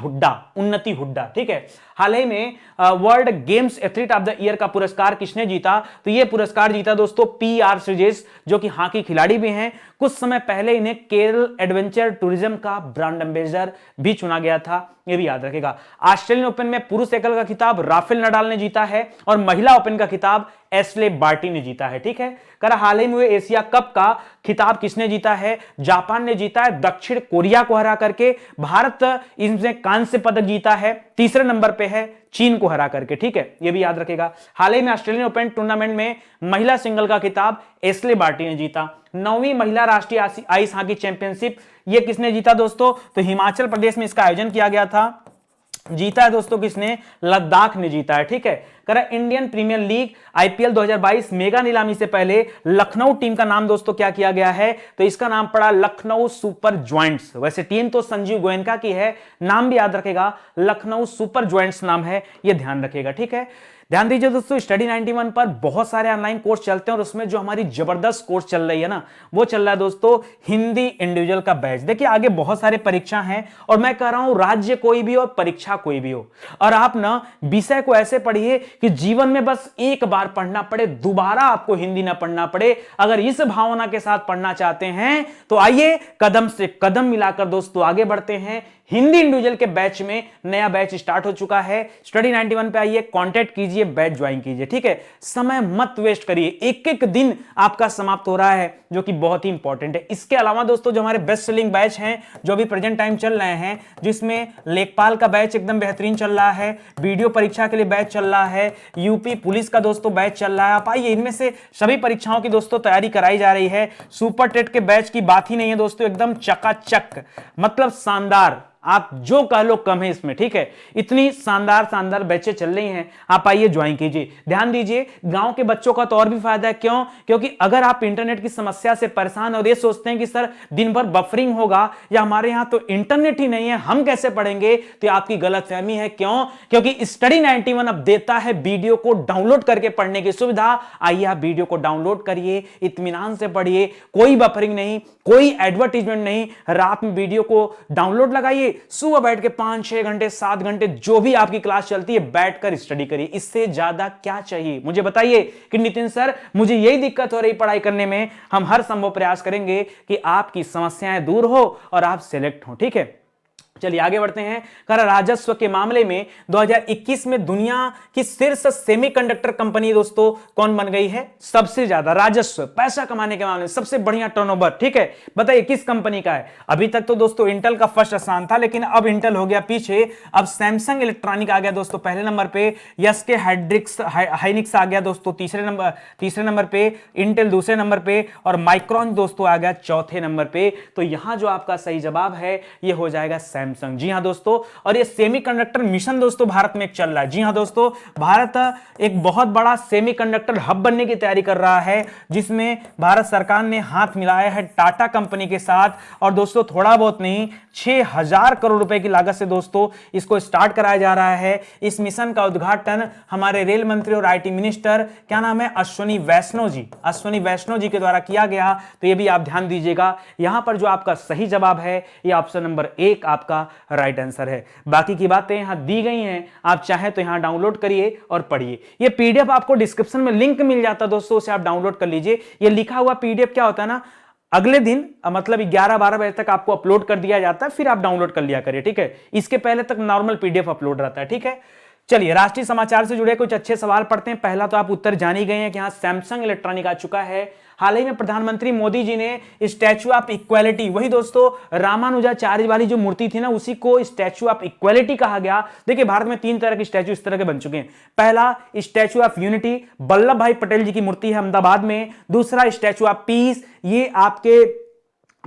हुड्डा, ठीक है। हाल ही में world games athlete of the year का पुरस्कार किसने जीता? तो यह पुरस्कार जीता दोस्तों पीआर श्रीजेश, जो कि हॉकी खिलाड़ी भी हैं। कुछ समय पहले इन्हें केरल एडवेंचर टूरिज्म का ब्रांड एम्बेसडर भी चुना गया था, यह भी याद रखेगा। ऑस्ट्रेलियन ओपन में पुरुष एकल का खिताब राफेल नडाल ने जीता है और महिला ओपन का खिताब एस्ले बार्टी ने जीता है, ठीक है। कर हाल ही में हुए एशिया कप का खिताब किसने जीता है? जापान ने जीता है दक्षिण कोरिया को हरा करके। भारत इसमें कांस्य पदक जीता है, तीसरे नंबर पे है चीन को हरा करके, ठीक है, यह भी याद रखेगा। हाल ही में ऑस्ट्रेलियन ओपन टूर्नामेंट में महिला सिंगल का खिताब एस्ले बार्टी ने जीता। 9वीं महिला राष्ट्रीय आइस हॉकी चैंपियनशिप ये किसने जीता दोस्तों? तो हिमाचल प्रदेश में इसका आयोजन किया गया था। जीता है दोस्तों किसने? लद्दाख ने जीता है, ठीक है। करा Indian Premier League IPL 2022 mega नीलामी से पहले लखनऊ टीम का नाम दोस्तों क्या किया गया है? तो इसका नाम पड़ा लखनऊ सुपर जॉइंट्स। वैसे टीम तो संजीव गोयनका की है, नाम भी याद रखेगा, लखनऊ सुपर जॉइंट्स नाम है, यह ध्यान रखेगा, ठीक है। ध्यान दीजिए दोस्तों स्टडी 91 पर बहुत सारे ऑनलाइन कोर्स चलते हैं और उसमें जो हमारी जबरदस्त कोर्स चल रही है ना, वो चल रहा है दोस्तों हिंदी इंडिविजुअल का बैच। देखिए आगे बहुत सारे परीक्षा हैं और मैं कह रहा हूं राज्य कोई भी हो, परीक्षा कोई भी हो, और आप ना विषय को ऐसे पढ़िए कि जीवन में बस एक बार पढ़ना पड़े, दोबारा आपको हिंदी ना पढ़ना पड़े। अगर इस भावना के साथ पढ़ना चाहते हैं तो आइए कदम से कदम मिलाकर दोस्तों आगे बढ़ते हैं। हिंदी इंडिविजुअल के बैच में नया बैच स्टार्ट हो चुका है। स्टडी 91 पे आइए, कांटेक्ट कीजिए, बैच ज्वाइन कीजिए, ठीक है। समय मत वेस्ट करिए, एक एक दिन आपका समाप्त हो रहा है, जो कि बहुत ही इंपॉर्टेंट है। इसके अलावा दोस्तों जो हमारे बेस्ट सेलिंग बैच हैं जो अभी प्रेजेंट टाइम चल रहे हैं, जिसमें लेखपाल का बैच एकदम बेहतरीन चल रहा है, वीडियो परीक्षा के लिए बैच चल रहा है, यूपी पुलिस का दोस्तों बैच चल रहा है। आप आइए, इनमें से सभी परीक्षाओं की दोस्तों तैयारी कराई जा रही है। सुपर टेट के बैच की बात ही नहीं है दोस्तों, एकदम चकाचक, मतलब शानदार, आप जो कह लो कम है इसमें, ठीक है। इतनी शानदार शानदार बैचें चल रही हैं, आप आइए ज्वाइन कीजिए। ध्यान दीजिए, गांव के बच्चों का तो और भी फायदा है। क्यों? क्योंकि अगर आप इंटरनेट की समस्या से परेशान और ये सोचते हैं कि सर दिन भर बफरिंग होगा या हमारे यहां तो इंटरनेट ही नहीं है, हम कैसे पढ़ेंगे, तो आपकी गलतफहमी है। क्यों? क्योंकि स्टडी 91 अब देता है वीडियो को डाउनलोड करके पढ़ने की सुविधा। आइए आप वीडियो को डाउनलोड करिए, इत्मीनान से पढ़िए, कोई बफरिंग नहीं, कोई एडवर्टीजमेंट नहीं। रात में वीडियो को डाउनलोड लगाइए, सुबह बैठ के 5-6 घंटे 7 घंटे जो भी आपकी क्लास चलती है बैठकर स्टडी करिए। इससे ज्यादा क्या चाहिए मुझे बताइए कि नितिन सर मुझे यही दिक्कत हो रही पढ़ाई करने में। हम हर संभव प्रयास करेंगे कि आपकी समस्याएं दूर हो और आप सिलेक्ट हो, ठीक है। चलिए आगे बढ़ते हैं। कर राजस्व के मामले में 2021 में दुनिया की शीर्ष सेमीकंडक्टर कंपनी दोस्तों कौन बन गई है? सबसे ज्यादा राजस्व, पैसा कमाने के मामले में सबसे बढ़िया टर्नओवर, ठीक है। बताइए किस कंपनी का है? अभी तक तो दोस्तों इंटेल का फर्स्ट स्थान था, लेकिन अब इंटेल हो गया पीछे, अब सैमसंग इलेक्ट्रॉनिक आ गया दोस्तों पहले नंबर पे, एसके हाइनिक्स आ गया दोस्तों तीसरे नंबर पे, इंटेल दूसरे नंबर पे और माइक्रॉन दोस्तों आ गया चौथे नंबर पे। तो यहां जो आपका सही जवाब है ये हो जाएगा सैमसंग। जी हां दोस्तों, और ये सेमीकंडक्टर मिशन दोस्तों भारत में चल रहा है। जी हां दोस्तों, भारत एक बहुत बड़ा सेमीकंडक्टर हब बनने की तैयारी कर रहा है, जिसमें भारत सरकार ने हाथ मिलाया है टाटा कंपनी के साथ। और दोस्तों थोड़ा बहुत नहीं, 6000 करोड़ रुपए की लागत से दोस्तों इसको स्टार्ट कराया जा रहा है। इस मिशन का उद्घाटन हमारे रेल मंत्री और आईटी मिनिस्टर, क्या नाम है, अश्विनी वैष्णव जी के द्वारा किया गया। तो ये भी आप ध्यान दीजिएगा। यहां पर जो आपका सही जवाब है ये ऑप्शन नंबर 1 आपका राइट आंसर है। बाकी की बातें यहां दी गई हैं, आप चाहें तो यहां डाउनलोड करिए और पढ़िए। ये पीडीएफ आपको डिस्क्रिप्शन में लिंक मिल जाता है दोस्तों, उसे आप डाउनलोड कर लीजिए। ये लिखा हुआ पीडीएफ क्या होता है ना, अगले दिन मतलब 11-12 बजे तक आपको अपलोड कर दिया जाता है, फिर आप डाउनलोड कर लिया करिए, ठीक है। इसके पहले तक नॉर्मल पीडीएफ अपलोड रहता है, ठीक है। चलिए राष्ट्रीय समाचार से जुड़े कुछ अच्छे सवाल पढ़ते हैं। पहला तो आप उत्तर जान ही गए हैं कि यहां सैमसंग इलेक्ट्रॉनिक आ चुका है। हाल ही में प्रधानमंत्री मोदी जी ने स्टैच्यू ऑफ इक्वालिटी, वही दोस्तों रामानुजाचार्य वाली जो मूर्ति थी ना, उसी को स्टैच्यू ऑफ इक्वालिटी कहा गया। देखिए भारत में 3 तरह के स्टैच्यू इस तरह के बन चुके हैं। पहला स्टैच्यू ऑफ यूनिटी, वल्लभ भाई पटेल जी की मूर्ति है अहमदाबाद में। दूसरा स्टैच्यू ऑफ पीस, ये आपके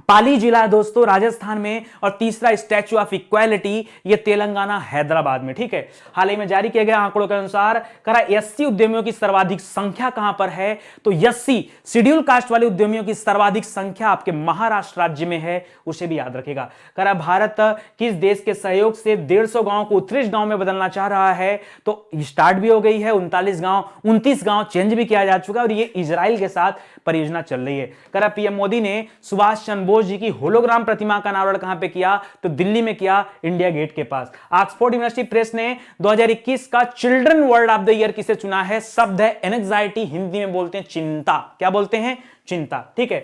पाली जिला है दोस्तों राजस्थान में। और तीसरा स्टैच्यू ऑफ इक्वालिटी, ये तेलंगाना हैदराबाद में, ठीक है। हाल ही में जारी किए गए आंकड़ों के अनुसार करा एससी उद्यमियों की सर्वाधिक संख्या कहां पर है? तो एससी शेड्यूल कास्ट वाले उद्यमियों की सर्वाधिक संख्या आपके महाराष्ट्र राज्य में है, उसे भी याद रखेगा। करा भारत किस देश के सहयोग से 150 गांव को उत्कृष्ट गांव में बदलना चाह रहा है? तो स्टार्ट भी हो गई है, 29 गांव चेंज भी किया जा चुका है और ये इजराइल के साथ परियोजना चल रही है। करा पीएम मोदी ने सुभाष चंद्र बोस जी की होलोग्राम प्रतिमा का अनावरण कहां पे किया? तो दिल्ली में किया, इंडिया गेट के पास। ऑक्सफोर्ड यूनिवर्सिटी प्रेस ने 2021 का children word of the year किसे चुना है? शब्द है एंजाइटी, हिंदी में बोलते हैं चिंता। क्या बोलते हैं? चिंता, ठीक है।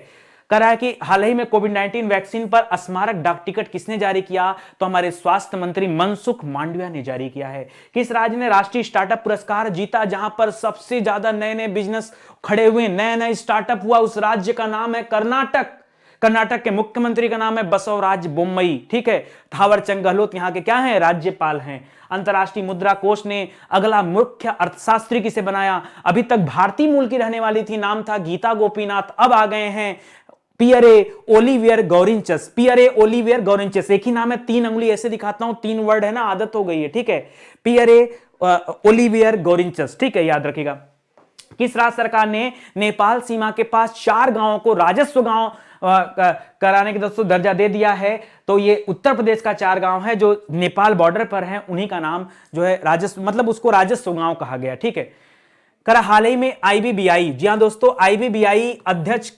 कह रहा है कि हाल ही में कोविड-19 वैक्सीन पर स्मारक डाक टिकट किसने जारी किया? तो हमारे स्वास्थ्य मंत्री मनसुख मांडविया ने जारी किया है। किस राज्य ने राष्ट्रीय स्टार्टअप पुरस्कार जीता, जहां पर सबसे ज्यादा नए नए बिजनेस खड़े हुए, नए नए स्टार्टअप हुआ? उस राज्य का नाम है कर्नाटक। कर्नाटक के मुख्यमंत्री का नाम है बसवराज बोम्मई, ठीक है। थावरचंद गहलोत यहाँ के क्या हैं? राज्यपाल हैं। अंतरराष्ट्रीय मुद्रा कोष ने अगला मुख्य अर्थशास्त्री किसे बनाया? अभी तक भारतीय मूल की रहने वाली थी, नाम था गीता गोपीनाथ, अब आ गए हैं पियरे ओलिवियर गौरिंचस। पियरे ओलिवियर गौरिंचस, एक ही नाम है, 3 अंगुली ऐसे दिखाता हूं, 3 वर्ड है ना, आदत हो गई है, ठीक है। पियरे ओलिवियर गौरिंचस, ठीक है, याद रखिएगा। किस राज्य सरकार ने नेपाल सीमा के पास 4 गांवों को राजस्व गांव कराने के दोस्तों दर्जा दे दिया है? तो ये उत्तर प्रदेश का 4 गांव है जो नेपाल बॉर्डर पर है, उन्हीं का नाम जो है राजस्व, मतलब उसको राजस्व गांव कहा गया, ठीक है। करा हाल ही में आईबीबीआई, जी हां दोस्तों, आईबीबीआई अध्यक्ष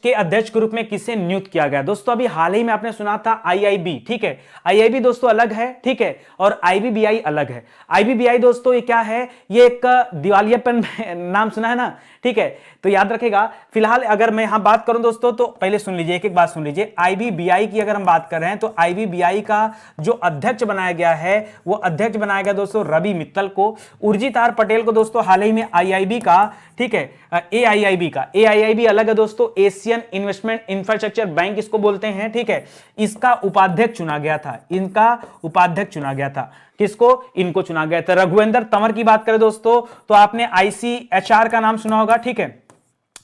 के रूप में किसे नियुक्त किया गया? दोस्तों अभी हाल ही में आपने सुना था आईआईबी, ठीक है। आईआईबी दोस्तों अलग है, ठीक है, और आईबीबीआई अलग है। आईबीबीआई दोस्तों ये क्या है? ये एक दिवालियापन नाम सुना है ना, ठीक है, तो याद रखेगा। फिलहाल अगर मैं यहां बात करूं दोस्तों, तो पहले सुन लीजिए, एक एक बात सुन लीजिए। आईबीबीआई की अगर हम बात कर रहे हैं तो आईबीबीआई का जो अध्यक्ष बनाया गया है, वो अध्यक्ष बनाया गया दोस्तों रवि मित्तल को। उर्जित आर पटेल को दोस्तों हाल ही में आईआईबी का, ठीक है, एआईआईबी अलग है दोस्तों, एशियन इन्वेस्टमेंट इंफ्रास्ट्रक्चर बैंक इसको बोलते हैं, ठीक है। इसका उपाध्यक्ष चुना गया था, इनका उपाध्यक्ष चुना गया था। किसको? इनको चुना गया था। रघुवेंद्र तंवर की बात करें दोस्तों, तो आपने आईसीएचआर का नाम सुना होगा, ठीक है।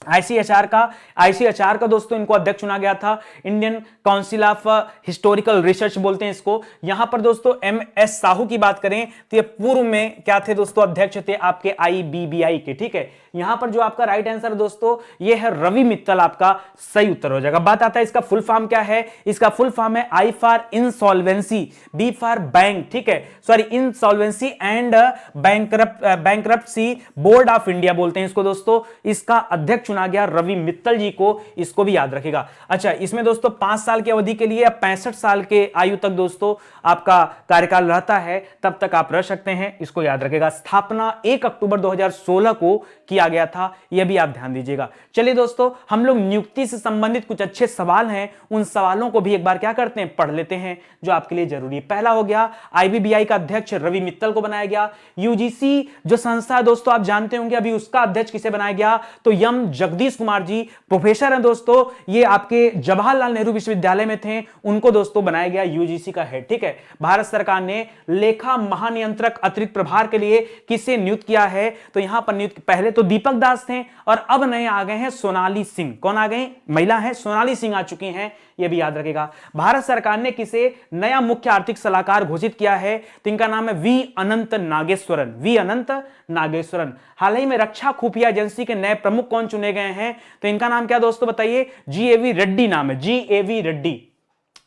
आईसीएचआर का दोस्तों इनको अध्यक्ष चुना गया था। Indian council of historical research बोलते हैं इसको। यहां पर दोस्तों एमएस साहू की बात करें तो ये पूर्व में क्या थे दोस्तों, अध्यक्ष थे आपके आईबीबीआई के। ठीक है, यहां पर जो आपका राइट आंसर दोस्तों ये है रवि मित्तल, आपका सही उत्तर हो जाएगा। बात आता है इसका फुल फॉर्म क्या है। इसका फुल फॉर्म है I for insolvency, B for bank, ठीक है, sorry insolvency and bankruptcy board of India बोलते हैं इसको दोस्तों। इसका अध्यक्ष चुना गया रवि मित्तल जी को, इसको भी याद रखेगा। अच्छा, इसमें दोस्तों 5 साल की अवधि के लिए या 65 साल के आयु तक दोस्तों आपका कार्यकाल रहता है, तब तक आप रह सकते हैं, इसको याद रखेगा। स्थापना 1 अक्टूबर 2016 को किया गया था, यह भी आप ध्यान दीजिएगा। चलिए दोस्तों, हम लोग नियुक्ति से संबंधित कुछ अच्छे सवाल हैं, उन सवालों को भी एक बार क्या करते हैं, पढ़ लेते हैं, जो आपके लिए जरूरी है। पहला हो गया, आईबीबीआई का अध्यक्ष रवि मित्तल को बनाया गया। यूजीसी जो संस्था है दोस्तों, आप जानते होंगे अभी उसका अध्यक्ष किसे बनाया गया, तो यम जगदीश कुमार जी प्रोफेसर हैं दोस्तों, ये आपके जवाहरलाल नेहरू विश्वविद्यालय में थे, उनको दोस्तों बनाया गया यूजीसी का हेड। ठीक है, भारत सरकार ने लेखा महानियंत्रक अतिरिक्त प्रभार के लिए किसे नियुक्त किया है, तो यहां पर नियुक्त पहले तो दीपक दास थे और अब नए आ गए हैं सोनाली सिंह। कौन आ गए, महिला है, सोनाली सिंह आ चुकी हैं, यह भी याद रखेगा। भारत सरकार ने किसे नया मुख्य आर्थिक सलाहकार घोषित किया है, तो इनका नाम है वी अनंत नागेश्वरन, वी अनंत नागेश्वरन। हाल ही में रक्षा खुफिया एजेंसी के नए प्रमुख कौन चुने गए हैं, तो इनका नाम क्या दोस्तों बताइए, जीएवी रेड्डी नाम है, जीएवी रेड्डी।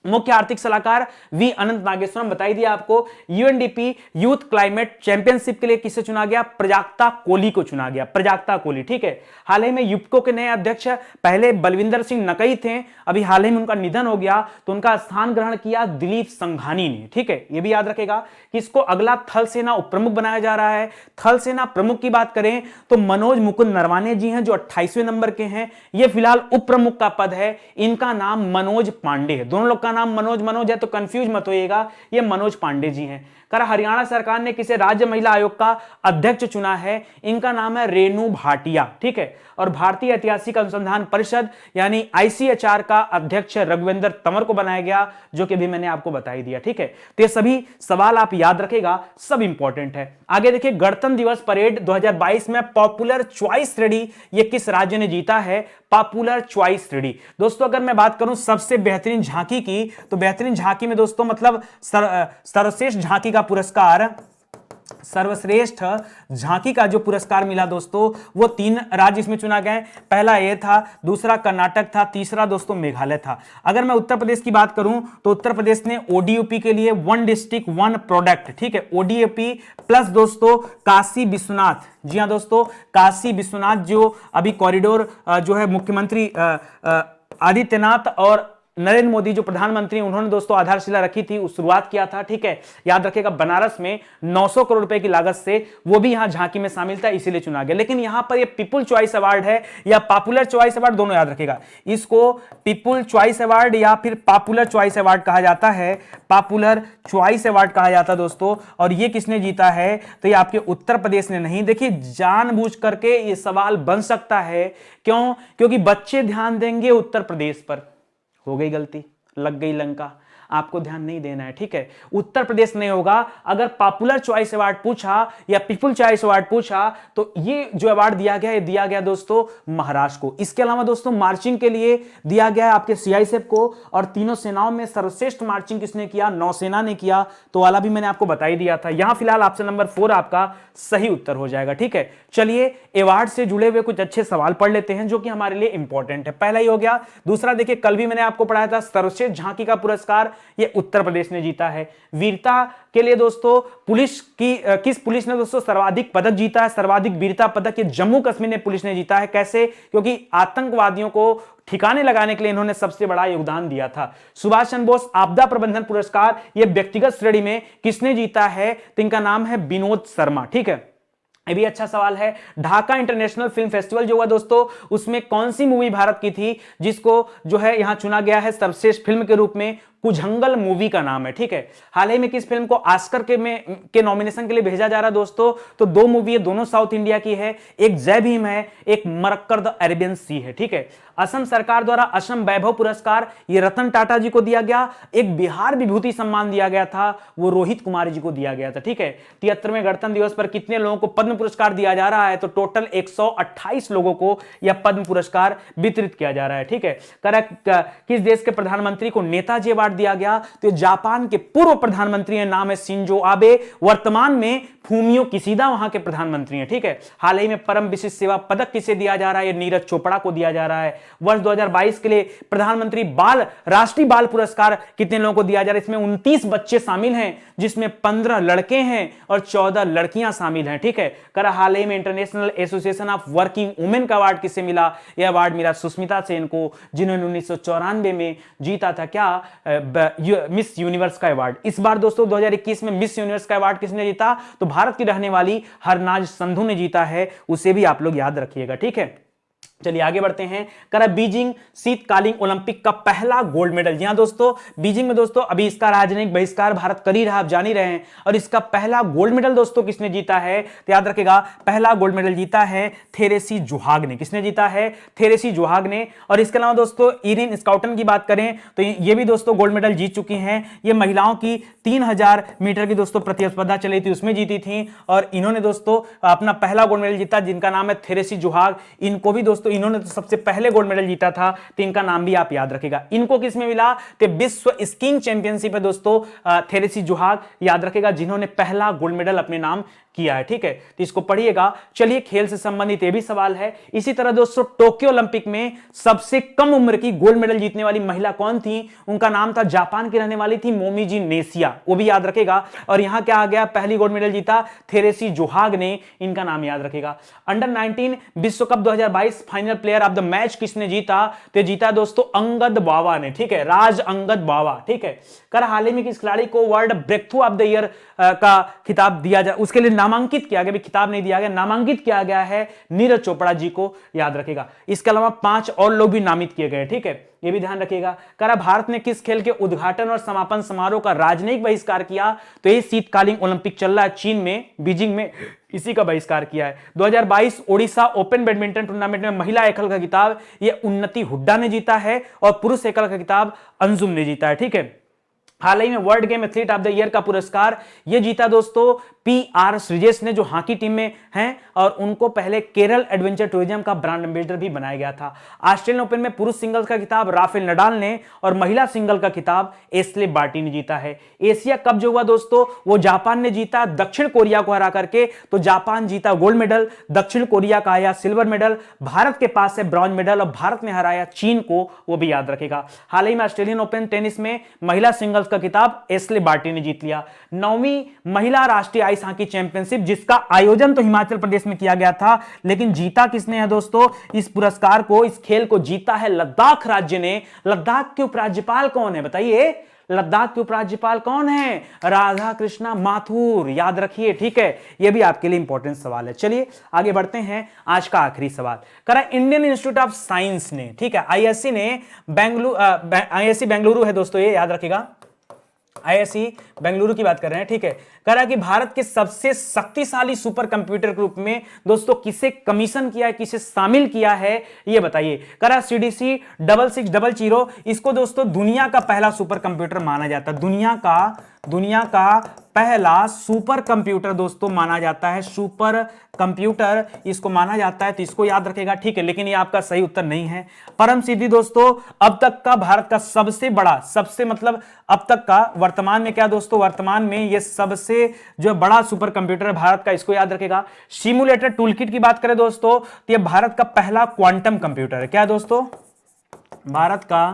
मुख्य आर्थिक सलाहकार वी अनंत नागेश्वरम बताई दिया आपको। यूएनडीपी यूथ क्लाइमेट चैंपियनशिप के लिए किसे चुना गया, प्रजाक्ता कोहली को चुना गया, प्रजाक्ता कोहली। ठीक है, हाल ही में यूपको के नए अध्यक्ष पहले बलविंदर सिंह नकई थे, अभी हाल ही में उनका निधन हो गया, तो उनका स्थान ग्रहण किया दिलीप संघानी ने। ठीक है, यह भी याद रखेगा कि इसको अगला थल सेना उप प्रमुख बनाया जा रहा है। थल सेना प्रमुख की बात करें तो मनोज मुकुंद नरवाने जी हैं, जो 28वें नंबर के हैं, ये फिलहाल उप प्रमुख का पद है, इनका नाम मनोज पांडे है। दोनों लोग का नाम मनोज है, तो कंफ्यूज मत होइएगा, ये मनोज पांडे जी हैं। कर हरियाणा सरकार ने किसे राज्य महिला आयोग का अध्यक्ष चुना है, इनका नाम है रेणु भाटिया। ठीक है, और भारतीय ऐतिहासिक अनुसंधान परिषद यानी आईसीएचआर का अध्यक्ष रघुवेंद्र तंवर को बनाया गया, जो कि भी मैंने आपको बता ही दिया। ठीक है, तो ये सभी सवाल आप याद रखेगा, सब इंपॉर्टेंट है। आगे देखिए, गणतंत्र दिवस परेड 2022 में पॉपुलर चॉइस रेडी ये किस राज्य ने जीता है, पॉपुलर चॉइस रेडी। दोस्तों अगर मैं बात करूं सबसे बेहतरीन झांकी की, तो बेहतरीन झांकी में दोस्तों मतलब सर्वश्रेष्ठ झांकी का पुरस्कार, सर्वश्रेष्ठ झांकी का जो पुरस्कार मिला दोस्तों, वो 3 राज्य इसमें चुना गए। पहला ये था, दूसरा कर्नाटक था, तीसरा दोस्तों मेघालय था। अगर मैं उत्तर प्रदेश की बात करूं तो उत्तर प्रदेश ने ओडीओपी के लिए 1 डिस्ट्रिक्ट 1 प्रोडक्ट, ठीक है, ओडीओपी प्लस दोस्तों काशी विश्वनाथ, जी हां दोस्तों, काशी विश्वनाथ जो अभी कॉरिडोर जो है मुख्यमंत्री आदित्यनाथ और नरेंद्र मोदी जो प्रधानमंत्री, उन्होंने दोस्तों आधारशिला रखी थी, शुरुआत किया था। ठीक है, याद रखिएगा, बनारस में 900 करोड़ रुपए की लागत से, वो भी यहां झांकी में शामिल था, इसीलिए चुना गया। लेकिन यहां पर ये पीपुल चॉइस अवार्ड है या पॉपुलर चॉइस अवार्ड, दोनों याद रखिएगा, इसको पीपुल चॉइस अवार्ड या फिर पॉपुलर चॉइस अवार्ड कहा जाता है, पॉपुलर चॉइस अवार्ड कहा जाता है दोस्तों। और ये किसने जीता है, तो ये आपके उत्तर प्रदेश ने नहीं। देखिए, जानबूझ करके ये सवाल बन सकता है, क्यों, क्योंकि बच्चे ध्यान देंगे उत्तर प्रदेश पर, हो गई गलती, लग गई लंका, आपको ध्यान नहीं देना है। ठीक है, उत्तर प्रदेश नहीं होगा। अगर पॉपुलर चॉइस अवार्ड पूछा या पीपुल चॉइस अवार्ड पूछा, तो ये जो अवार्ड दिया गया है, दिया गया दोस्तों महाराष्ट्र को। इसके अलावा दोस्तों मार्चिंग के लिए दिया गया है आपके सीआईएसएफ को, और तीनों सेनाओं में सर्वश्रेष्ठ मार्चिंग किसने किया, नौसेना ने किया, तो वाला भी मैंने आपको बता ही दिया था। यहां फिलहाल ऑप्शन नंबर 4 आपका सही उत्तर हो जाएगा। ठीक है, चलिए अवार्ड से जुड़े हुए कुछ अच्छे सवाल पढ़ लेते हैं, जो कि हमारे लिए इंपॉर्टेंट है। पहला ही हो गया। दूसरा देखिए, कल भी मैंने आपको पढ़ाया था, सर्वश्रेष्ठ झांकी का पुरस्कार ये उत्तर प्रदेश ने जीता है। वीरता के लिए दोस्तों पुलिस की किस पुलिस ने दोस्तों सर्वाधिक पदक जीता है, सर्वाधिक वीरता पदक ये जम्मू कश्मीर ने पुलिस ने जीता है। कैसे, क्योंकि आतंकवादियों को ठिकाने लगाने के लिए इन्होंने सबसे बड़ा योगदान दिया था। सुभाष चंद्र बोस आपदा प्रबंधन पुरस्कार ये व्यक्तिगत श्रेणी में किसने जीता है, तो इनका नाम है विनोद शर्मा। ठीक है, ये भी अच्छा सवाल है। ढाका इंटरनेशनल फिल्म फेस्टिवल जो हुआ दोस्तों, उसमें कौन सी मूवी भारत की थी जिसको जो है यहां चुना गया है सर्वश्रेष्ठ फिल्म के रूप में, कुझंगल मूवी का नाम है, ठीक है। हाल ही में किस फिल्म को ऑस्कर के नॉमिनेशन के लिए भेजा जा रहा है दोस्तों? तो दो मूवी है, दोनों साउथ इंडिया की है, एक जय भीम है, एक मरक्कर द अरेबियन सी है, ठीक है। असम सरकार द्वारा असम वैभव पुरस्कार ये रतन टाटा जी को दिया गया। एक बिहार विभूति सम्मान दिया गया था, वो रोहित कुमार जी को दिया गया था, ठीक है। 73वें गणतंत्र दिवस पर कितने लोगों को पद्म पुरस्कार दिया जा रहा है? तो टोटल 128 लोगों को यह पद्म पुरस्कार वितरित किया जा रहा है, ठीक है। किस देश के प्रधानमंत्री को नेताजी अवार्ड दिया गया? तो जापान के पूर्व प्रधानमंत्री है, नाम है शिंजो आबे, वर्तमान में फूमियो किशिदा वहां के प्रधानमंत्री हैं, ठीक है। हाल ही में परम विशिष्ट सेवा पदक किसे दिया जा रहा है? नीरज चोपड़ा को दिया जा रहा है। वर्ष 2022 के लिए प्रधानमंत्री राष्ट्रीय बाल पुरस्कार कितने लोगों को दिया जा रहा है? इसमें 29 बच्चे शामिल हैं, जिसमें 15 लड़के हैं और 14 लड़कियां शामिल हैं, ठीक है। हाल ही में international association of working women का अवार्ड किसे मिला? यह अवार्ड मिला सुष्मिता सेन को, जिन्होंने 1994 में जीता था क्या? मिस यूनिवर्स का अवार्ड। इस बार दोस्तों 2021 में मिस यूनिवर्स का अवार्ड किसने जीता? तो भारत की रहने वाली हरनाज संधू ने जीता है, उसे भी आप लोग याद रखिएगा, ठीक है। चलिए आगे बढ़ते हैं। बीजिंग शीतकालीन ओलंपिक का पहला गोल्ड मेडल। जी हां दोस्तों, बीजिंग में दोस्तों अभी इसका राजनयिक बहिष्कार भारत कर ही रहा, आप जान ही रहे हैं। और इसका पहला गोल्ड मेडल दोस्तों किसने जीता है? तो याद रखेगा, पहला गोल्ड मेडल जीता है थेरेसी जोहाग ने। किसने जीता है? थेरेसी जोहाग ने। और इसके अलावा दोस्तों इरिन स्काउटन की बात करें तो ये भी दोस्तों गोल्ड मेडल जीत चुकी हैं। ये महिलाओं की 3000 मीटर की दोस्तों प्रतिस्पर्धा चली थी, उसमें जीती थी। और इन्होंने दोस्तों अपना पहला गोल्ड मेडल जीता, जिनका नाम है थेरेसी जोहाग। इनको भी दोस्तों इन्होंने तो सबसे पहले गोल्ड मेडल जीता था, तो इनका नाम भी आप याद रखेगा। इनको किसमें मिला? तो विश्व स्कीइंग चैंपियनशिप है दोस्तों, थेरेसी जोहाग याद रखेगा, जिन्होंने पहला गोल्ड मेडल अपने नाम किया है, ठीक है। तो इसको पढ़िएगा। चलिए खेल से संबंधित ये भी सवाल है। इसी तरह दोस्तों टोक्यो ओलंपिक में सबसे कम उम्र की गोल्ड मेडल जीतने वाली महिला कौन थी? उनका नाम था, जापान की रहने वाली थी, मोमिजी नेसिया, वो भी याद रखेगा। और यहां क्या आ गया? पहली गोल्ड मेडल जीता थेरेसी जोहाग ने, इनका नाम याद रखेगा। अंडर 19 विश्व cup 2022 final player of the match किसने जीता? तो जीता दोस्तों अंगद बावा ने, ठीक है, राज अंगद बावा, ठीक है। हाल ही में किस खिलाड़ी को world break through of the year का खिताब दिया जाए? उसके लिए नामांकित किया गया, खिताब नहीं दिया गया, नामांकित किया गया है नीरज चोपड़ा जी को, याद रखेगा। इसके अलावा 5 और लोग भी नामित किए गए, ठीक है, ये भी ध्यान रखिएगा। भारत ने किस खेल के उद्घाटन और समापन समारोह का राजनयिक बहिष्कार किया? तो ये शीतकालीन ओलंपिक चल रहा है चीन में, बीजिंग में, इसी का बहिष्कार किया है। 2022 ओडिशा ओपन बैडमिंटन टूर्नामेंट में महिला एकल का खिताब ये उन्नति हुड्डा ने जीता है और पुरुष एकल का खिताब अंजुम ने जीता है, ठीक है। हाल ही में world game athlete of the year का पुरस्कार ये जीता दोस्तों PR श्रीजेश ने, जो हॉकी टीम में हैं, और उनको पहले केरल एडवेंचर टूरिज्म का ब्रांड एम्बेसडर भी बनाया गया था। ऑस्ट्रेलियन ओपन में पुरुष सिंगल्स का खिताब राफेल नडाल ने और महिला सिंगल का खिताब एस्ले बार्टी ने जीता है। एशिया कप जो हुआ दोस्तों वो जापान ने जीता दक्षिण कोरिया को हरा करके, तो जापान जीता गोल्ड मेडल, दक्षिण कोरिया का आया सिल्वर मेडल, भारत के पास है ब्रॉन्ज मेडल और भारत ने हराया चीन को, वो भी याद रखेगा। हाल ही में ऑस्ट्रेलियन ओपन टेनिस में महिला सिंगल्स का खिताब एस्ले बार्टी ने जीत लिया। 9वीं महिला राष्ट्रीय आइस हॉकी चैंपियनशिप, जिसका आयोजन तो हिमाचल प्रदेश में किया गया था, लेकिन जीता किसने है दोस्तों? इस पुरस्कार को, इस खेल को जीता है लद्दाख राज्य ने। लद्दाख के उपराज्यपाल कौन है बताइए? लद्दाख के उपराज्यपाल कौन है? राधा कृष्णा माथुर, याद रखिए, ठीक है। यह भी आपके लिए इंपॉर्टेंट सवाल है। चलिए आगे बढ़ते हैं। आज का आखिरी सवाल इंडियन इंस्टीट्यूट ऑफ साइंस ने, ठीक है, ISC ने ISC बेंगलुरु है दोस्तों, ये याद रखिएगा, ISC बेंगलुरु की बात कर रहे हैं, ठीक है। कि भारत के सबसे शक्तिशाली सुपर कंप्यूटर के रूप में दोस्तों किसे कमीशन किया है, किसे शामिल किया है, ये बताइए। CDC 6600, इसको दोस्तों दुनिया का पहला सुपर कंप्यूटर माना जाता है। दुनिया का पहला सुपर कंप्यूटर दोस्तों माना जाता है, सुपर कंप्यूटर इसको माना जाता है, तो इसको याद रखेगा, ठीक है। लेकिन ये आपका सही उत्तर नहीं है। परम सिद्धि दोस्तों अब तक का भारत का सबसे बड़ा, सबसे मतलब अब तक का, वर्तमान में क्या दोस्तों, वर्तमान में ये सबसे जो बड़ा सुपर कंप्यूटर है भारत का, इसको याद रखेगा। सिमुलेटर टूलकिट की बात करें दोस्तों तो ये भारत का पहला क्वांटम कंप्यूटर है। क्या दोस्तों? भारत का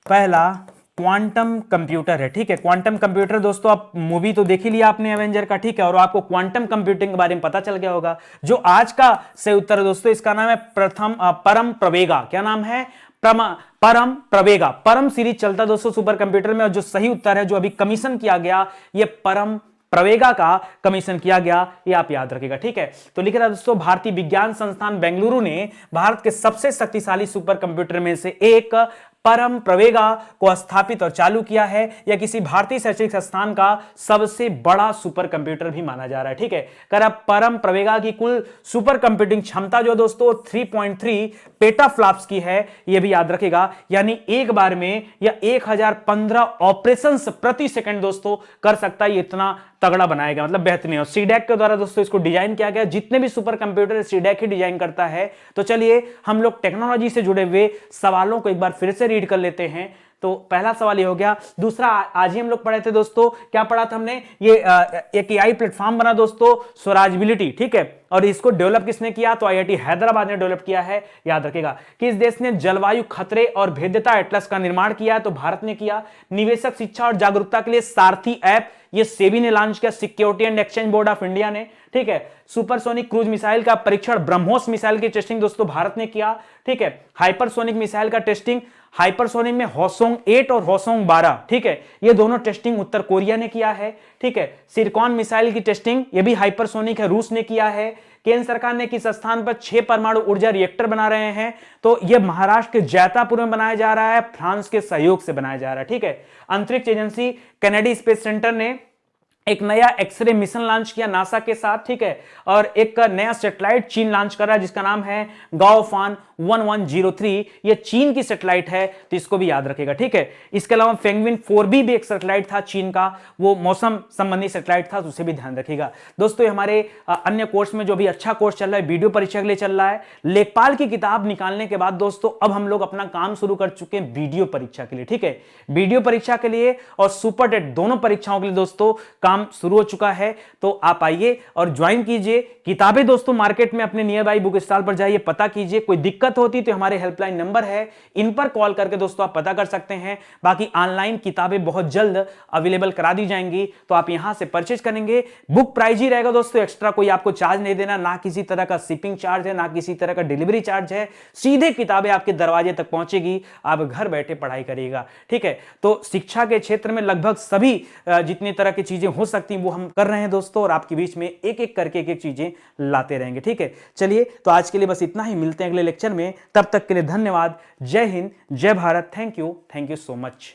पहला क्वांटम कंप्यूटर है, ठीक है। क्वांटम कंप्यूटर दोस्तों, आप मूवी तो देख ही लिया आपने एवेंजर का, ठीक है, और आपको क्वांटम कंप्यूटिंग के बारे में पता चल गया होगा। जो आज का सही उत्तर है दोस्तों, इसका नाम है परम प्रवेगा। क्या नाम है? परम प्रवेगा। परम सीरीज चलता दोस्तों सुपर कंप्यूटर में, और जो सही उत्तर है, जो अभी कमीशन किया गया, ये परम प्रवेगा का कमीशन किया गया, ये आप याद रखिएगा, ठीक है। तो लिख रहा दोस्तों भारतीय विज्ञान संस्थान बेंगलुरु ने भारत के सबसे शक्तिशाली सुपर कंप्यूटर में से एक परम प्रवेगा को स्थापित और चालू किया है। यह किसी भारतीय शैक्षणिक संस्थान का सबसे बड़ा सुपर कंप्यूटर भी माना जा रहा है। ठीक है, कर परम प्रवेगा की कुल सुपर कंप्यूटिंग क्षमता जो दोस्तों 3.3 पेटाफ्लॉप्स की है, यह भी याद रखेगा। यानी एक बार में यह 1015 ऑपरेशंस प्रति सेकंड दोस्तों कर सकता है। इतना तगड़ा बनाएगा, मतलब बेहतरीन। और सीडैक के द्वारा दोस्तों इसको डिजाइन किया गया। जितने भी सुपर कंप्यूटर सीडैक ही डिजाइन करता है। तो चलिए हम लोग टेक्नोलॉजी से जुड़े हुए सवालों को एक बार फिर से रीड कर लेते हैं। तो पहला सवाल ये हो गया। दूसरा आज ही हम लोग पढ़े थे दोस्तों, क्या पढ़ा था हमने, ये एक एआई प्लेटफॉर्म बना दोस्तों स्वराजबिलिटी। ठीक है, और इसको डेवलप किसने किया, तो आईआईटी हैदराबाद ने डेवलप किया है। याद रखेगा किस देश ने जलवायु खतरे और भेद्यता एटलस का निर्माण किया, तो भारत ने किया। निवेशक शिक्षा और जागरूकता के लिए सारथी ऐप ये सेबी ने लॉन्च किया, security and exchange board of India ने। ठीक है, सुपरसोनिक क्रूज मिसाइल का परीक्षण ब्रह्मोस मिसाइल की टेस्टिंग दोस्तों भारत ने किया। ठीक है, हाइपरसोनिक मिसाइल का टेस्टिंग, हाइपरसोनिक में होसोंग 8 और होसोंग 12, ठीक है, ये दोनों टेस्टिंग उत्तर कोरिया ने किया है। ठीक है, सिरकॉन मिसाइल की टेस्टिंग ये भी हाइपरसोनिक है, रूस ने किया है। केंद्र सरकार ने किस स्थान पर 6 परमाणु ऊर्जा रिएक्टर बना रहे हैं, तो यह महाराष्ट्र के जैतापुर में बनाया जा रहा है, फ्रांस के सहयोग से बनाया जा रहा है। ठीक है, अंतरिक्ष एजेंसी कैनेडी स्पेस सेंटर ने एक नया एक्सरे मिशन लॉन्च किया नासा के साथ। ठीक है, और एक नया सैटेलाइट चीन लॉन्च कर रहा है जिसका नाम है गाओफान 1103। ये चीन की सैटेलाइट है, तो इसको भी याद रखेगा। ठीक है, इसके अलावा फेंगविन 4B भी एक सैटेलाइट था चीन का, वो मौसम संबंधी सैटेलाइट था, तो उसे भी ध्यान रखिएगा। दोस्तों हमारे अन्य कोर्स में जो भी अच्छा कोर्स चल रहा है, वीडियो परीक्षा के लिए चल रहा है, लेखपाल की किताब निकालने के बाद दोस्तों अब हम लोग अपना काम शुरू कर चुके हैं वीडियो परीक्षा के लिए। ठीक है, वीडियो परीक्षा के लिए और सुपर टेट दोनों परीक्षाओं के लिए दोस्तों काम शुरू हो चुका है। तो आप आइए और ज्वाइन कीजिए। किताबें दोस्तों मार्केट में अपने नियर बाई बुक स्टॉल पर जाइए, पता कीजिए। कोई दिक्कत होती तो हमारे हेल्पलाइन नंबर है, इन पर कॉल करके दोस्तों आप पता कर सकते हैं। बाकी ऑनलाइन किताबें बहुत जल्द अवेलेबल करा दी जाएंगी, तो आप यहां से परचेज करेंगे। बुक प्राइस ही रहेगा दोस्तों, एक्स्ट्रा कोई आपको चार्ज नहीं देना, ना किसी तरह का शिपिंग चार्ज है, ना किसी तरह का डिलीवरी चार्ज है। सीधे किताबें आपके दरवाजे तक पहुंचेगी, आप घर बैठे पढ़ाई करिएगा। ठीक है, तो शिक्षा के क्षेत्र में लगभग सभी जितनी तरह की चीजें हो सकती वो हम कर रहे हैं दोस्तों, और आपके बीच में एक एक करके एक एक चीजें लाते रहेंगे। ठीक है, चलिए तो आज के लिए बस इतना ही, मिलते हैं अगले लेक्चर में। तब तक के लिए धन्यवाद। जय हिंद, जय Bharat. Thank you so much.